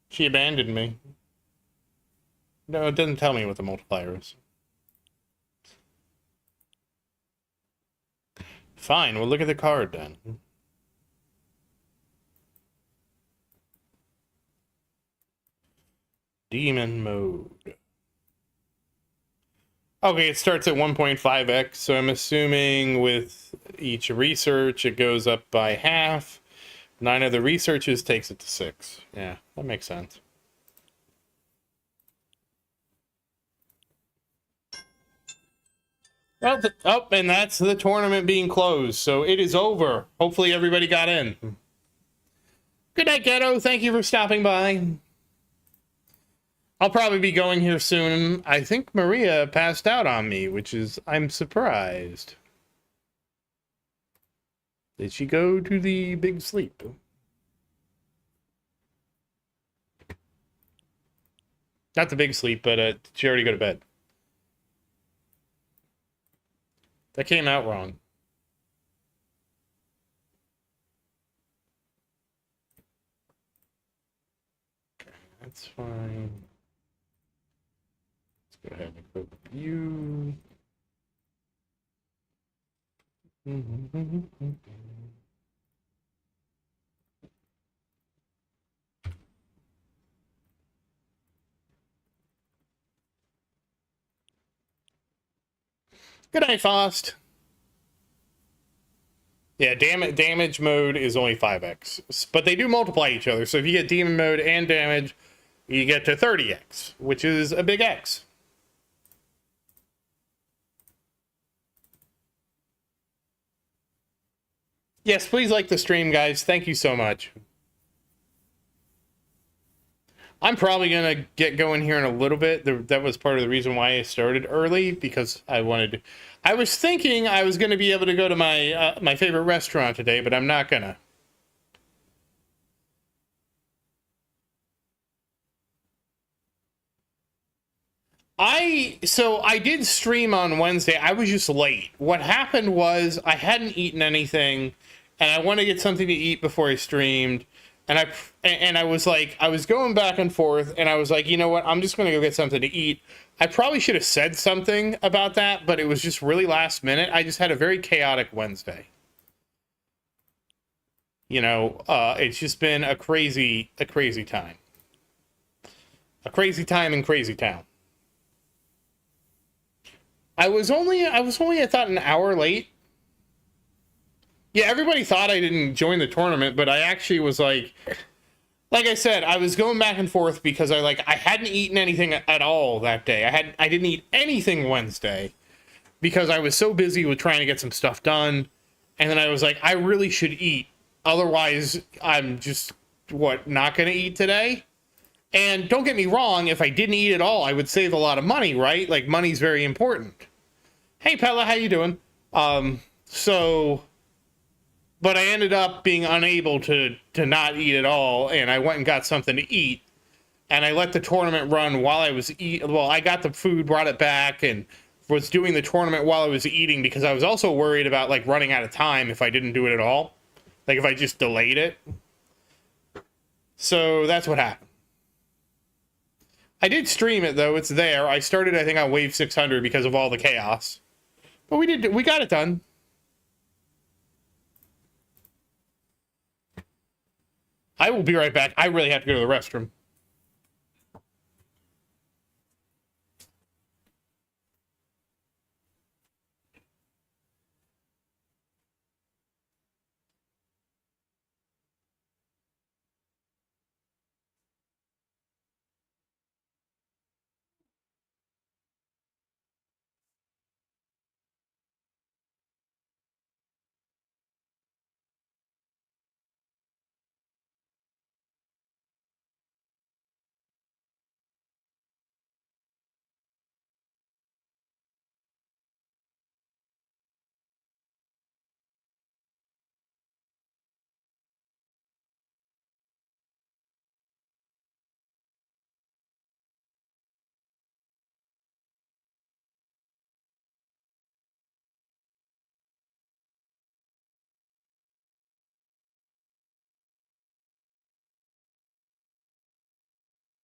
She abandoned me. No, it doesn't tell me what the multiplier is. Fine, we'll look at the card then. Demon mode. Okay, it starts at 1.5x, so I'm assuming with each research it goes up by half. 9 of the researches takes it to 6. Yeah, that makes sense. Oh, and that's the tournament being closed, so it is over. Hopefully everybody got in. Good night, Ghetto. Thank you for stopping by. I'll probably be going here soon. I think Maria passed out on me, which is, I'm surprised. Did she go to the big sleep? Not the big sleep, but did she already go to bed? That came out wrong. That's fine. Let's go ahead and equip you. Good night, Faust. Yeah, damage mode is only 5x, but they do multiply each other. So if you get demon mode and damage, you get to 30x, which is a big X. Yes, please like the stream, guys. Thank you so much. I'm probably going to get going here in a little bit. That was part of the reason why I started early, because I was thinking I was going to be able to go to my my favorite restaurant today, but I'm not going to. So I did stream on Wednesday. I was just late. What happened was I hadn't eaten anything, and I wanted to get something to eat before I streamed. And I was like, I was going back and forth, and I was like, you know what? I'm just going to go get something to eat. I probably should have said something about that, but it was just really last minute. I just had a very chaotic Wednesday. You know, it's just been a crazy time. A crazy time in crazy town. I was only, I thought, an hour late. Yeah, everybody thought I didn't join the tournament, but I actually was like I said, I was going back and forth because I hadn't eaten anything at all that day. I didn't eat anything Wednesday because I was so busy with trying to get some stuff done. And then I was like, I really should eat. Otherwise, I'm just, not going to eat today? And don't get me wrong, if I didn't eat at all, I would save a lot of money, right? Like, money's very important. Hey, Pella, how you doing? But I ended up being unable to not eat at all, and I went and got something to eat, and I let the tournament run while I was Well, I got the food, brought it back, and was doing the tournament while I was eating, because I was also worried about, like, running out of time if I didn't do it at all. Like, if I just delayed it. So that's what happened. I did stream it, though. It's there. I started, I think, on wave 600 because of all the chaos. But we got it done. I will be right back. I really have to go to the restroom.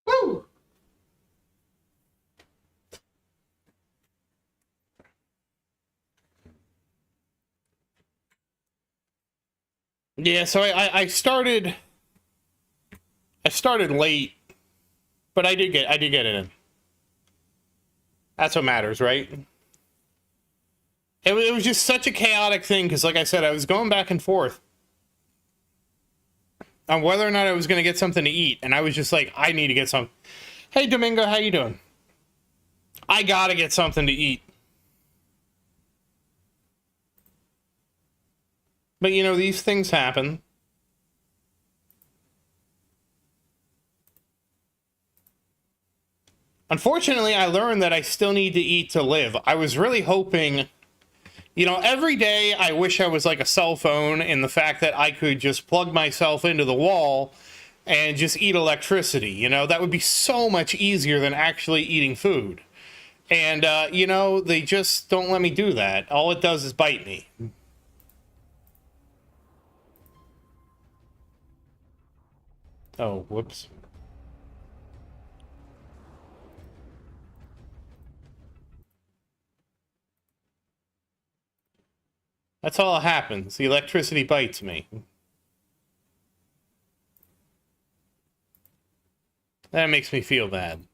Woo! Yeah, so I started late, but I did get it in. That's what matters, right? It was just such a chaotic thing because, like I said, I was going back and forth on whether or not I was going to get something to eat, and I was just like, I need to get some. Hey, Domingo, how you doing? I gotta get something to eat. But, you know, these things happen. Unfortunately, I learned that I still need to eat to live. I was really hoping, you know, every day I wish I was like a cell phone in the fact that I could just plug myself into the wall and just eat electricity. You know, that would be so much easier than actually eating food. And, you know, they just don't let me do that. All it does is bite me. Oh, whoops. That's all that happens. The electricity bites me. That makes me feel bad.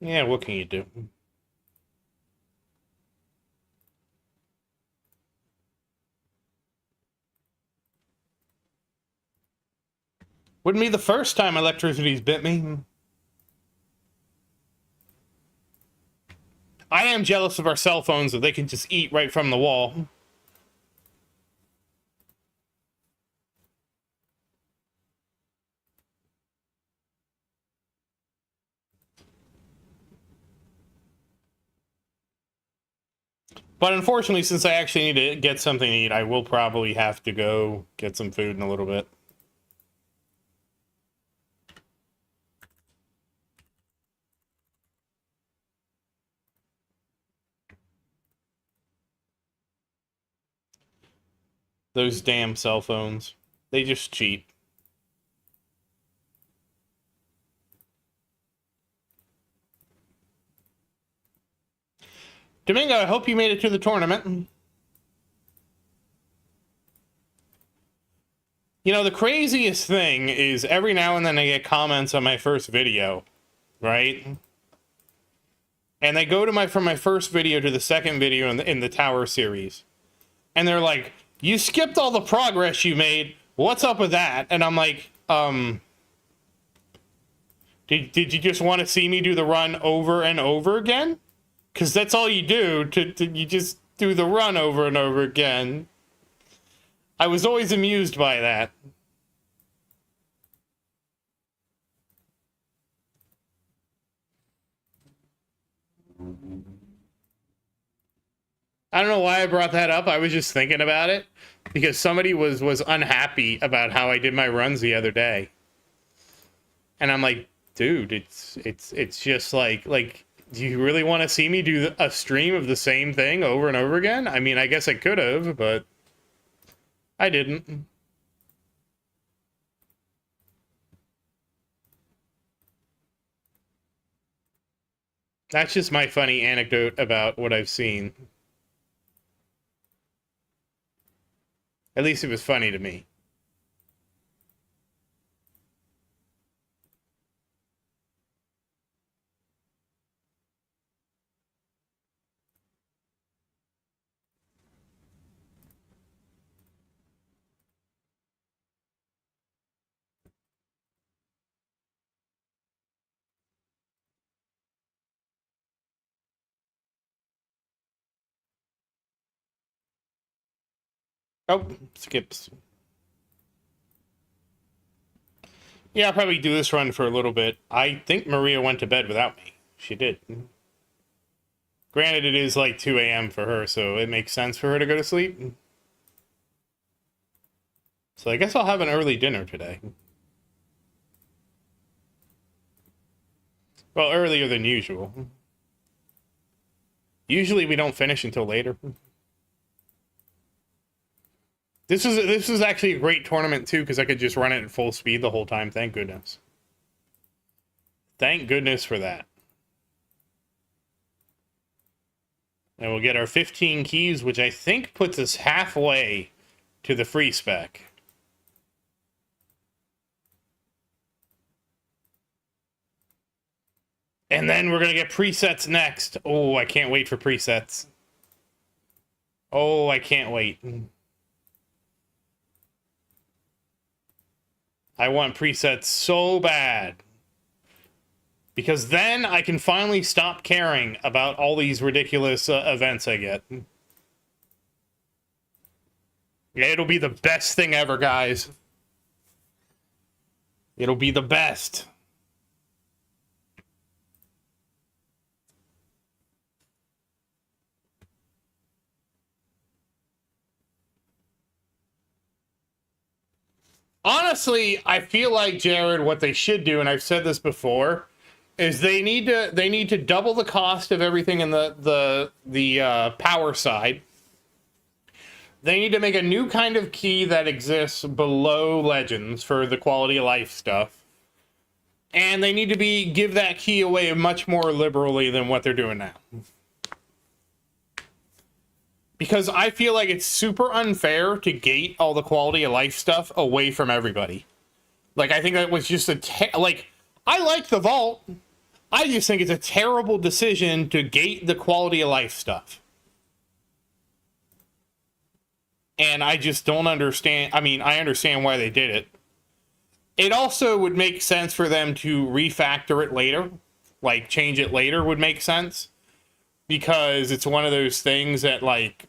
Yeah, what can you do? Wouldn't be the first time electricity's bit me. I am jealous of our cell phones that they can just eat right from the wall. But unfortunately, since I actually need to get something to eat, I will probably have to go get some food in a little bit. Those damn cell phones. They just cheat. Domingo, I hope you made it to the tournament. You know, the craziest thing is every now and then I get comments on my first video, right? And they go to from my first video to the second video in the tower series. And they're like, you skipped all the progress you made. What's up with that? And I'm like, did you just want to see me do the run over and over again? Because that's all you do. You just do the run over and over again. I was always amused by that. I don't know why I brought that up. I was just thinking about it because somebody was unhappy about how I did my runs the other day. And I'm like, dude, it's just like do you really want to see me do a stream of the same thing over and over again? I mean, I guess I could have, but I didn't. That's just my funny anecdote about what I've seen. At least it was funny to me. Oh, skips. Yeah, I'll probably do this run for a little bit. I think Maria went to bed without me. She did. Granted, it is like 2 a.m. for her, so it makes sense for her to go to sleep. So I guess I'll have an early dinner today. Well, earlier than usual. Usually we don't finish until later. This was actually a great tournament too, because I could just run it at full speed the whole time. Thank goodness. Thank goodness for that. And we'll get our 15 keys, which I think puts us halfway to the free spec. And then we're going to get presets next. Oh, I can't wait for presets. Oh, I can't wait. I want presets so bad. Because then I can finally stop caring about all these ridiculous events I get. It'll be the best thing ever, guys. It'll be the best. Honestly, I feel like, Jared, what they should do, and I've said this before, is they need to double the cost of everything in the power side. They need to make a new kind of key that exists below Legends for the quality of life stuff. And they need to give that key away much more liberally than what they're doing now. Because I feel like it's super unfair to gate all the quality of life stuff away from everybody. Like, I think that was just like, I like the vault. I just think it's a terrible decision to gate the quality of life stuff. And I just don't understand. I mean, I understand why they did it. It also would make sense for them to refactor it later. Like, change it later would make sense. Because it's one of those things that, like,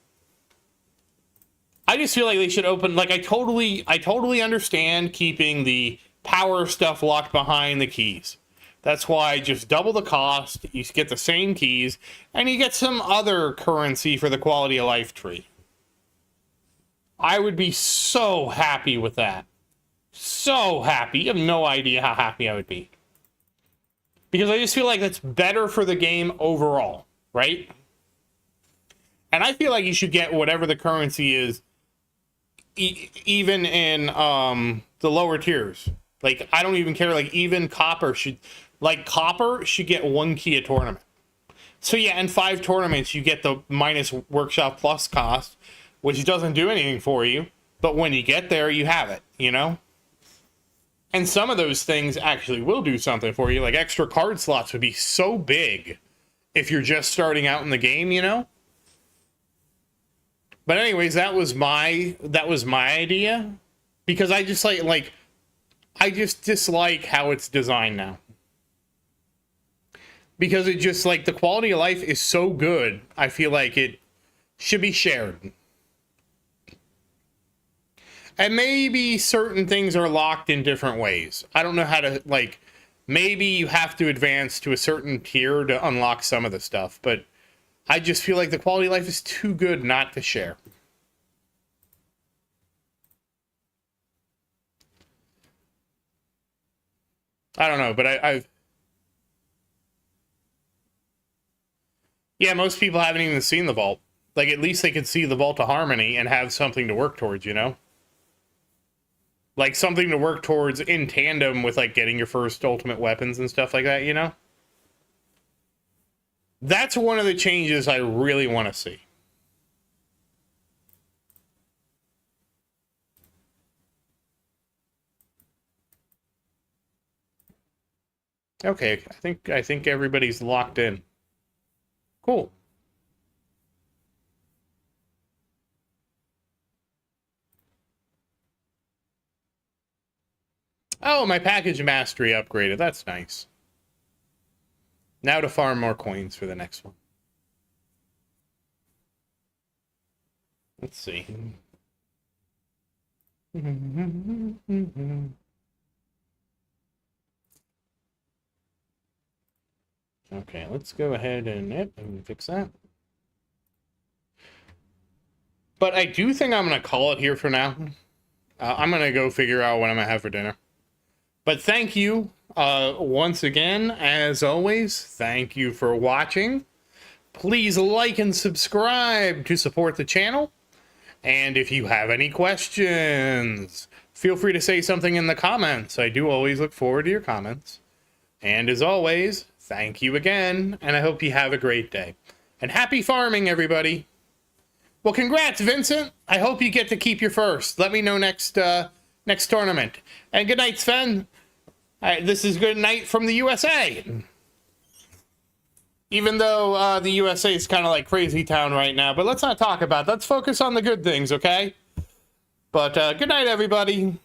I just feel like they should open, like, I totally understand keeping the power stuff locked behind the keys. That's why just double the cost, you get the same keys, and you get some other currency for the quality of life tree. I would be so happy with that. So happy. You have no idea how happy I would be. Because I just feel like that's better for the game overall, right? And I feel like you should get whatever the currency is, even in the lower tiers. Like, I don't even care. Like, even copper should get 1 key a tournament. So yeah, in 5 tournaments, you get the minus Workshop Plus cost, which doesn't do anything for you. But when you get there, you have it, you know? And some of those things actually will do something for you. Like, extra card slots would be so big if you're just starting out in the game, you know? But anyways, that was my idea. Because I just I just dislike how it's designed now. Because it just, like, the quality of life is so good, I feel like it should be shared. And maybe certain things are locked in different ways. I don't know how to, like, maybe you have to advance to a certain tier to unlock some of the stuff, but I just feel like the quality of life is too good not to share. I don't know, but I've... Yeah, most people haven't even seen the vault. Like, at least they could see the Vault of Harmony and have something to work towards, you know? Like, something to work towards in tandem with, like, getting your first ultimate weapons and stuff like that, you know? That's one of the changes I really want to see. Okay, I think everybody's locked in. Cool. Oh, my package mastery upgraded. That's nice. Now to farm more coins for the next one. Let's see. Okay, let's go ahead and fix that. But I do think I'm going to call it here for now. I'm going to go figure out what I'm going to have for dinner. But thank you once again, as always. Thank you for watching. Please like and subscribe to support the channel. And if you have any questions, feel free to say something in the comments. I do always look forward to your comments. And as always, thank you again, and I hope you have a great day. And happy farming, everybody. Well, congrats, Vincent. I hope you get to keep your first. Let me know next tournament. And good night, Sven. This is good night from the USA. Even though the USA is kind of like crazy town right now. But let's not talk about that. Let's focus on the good things, okay? But good night, everybody.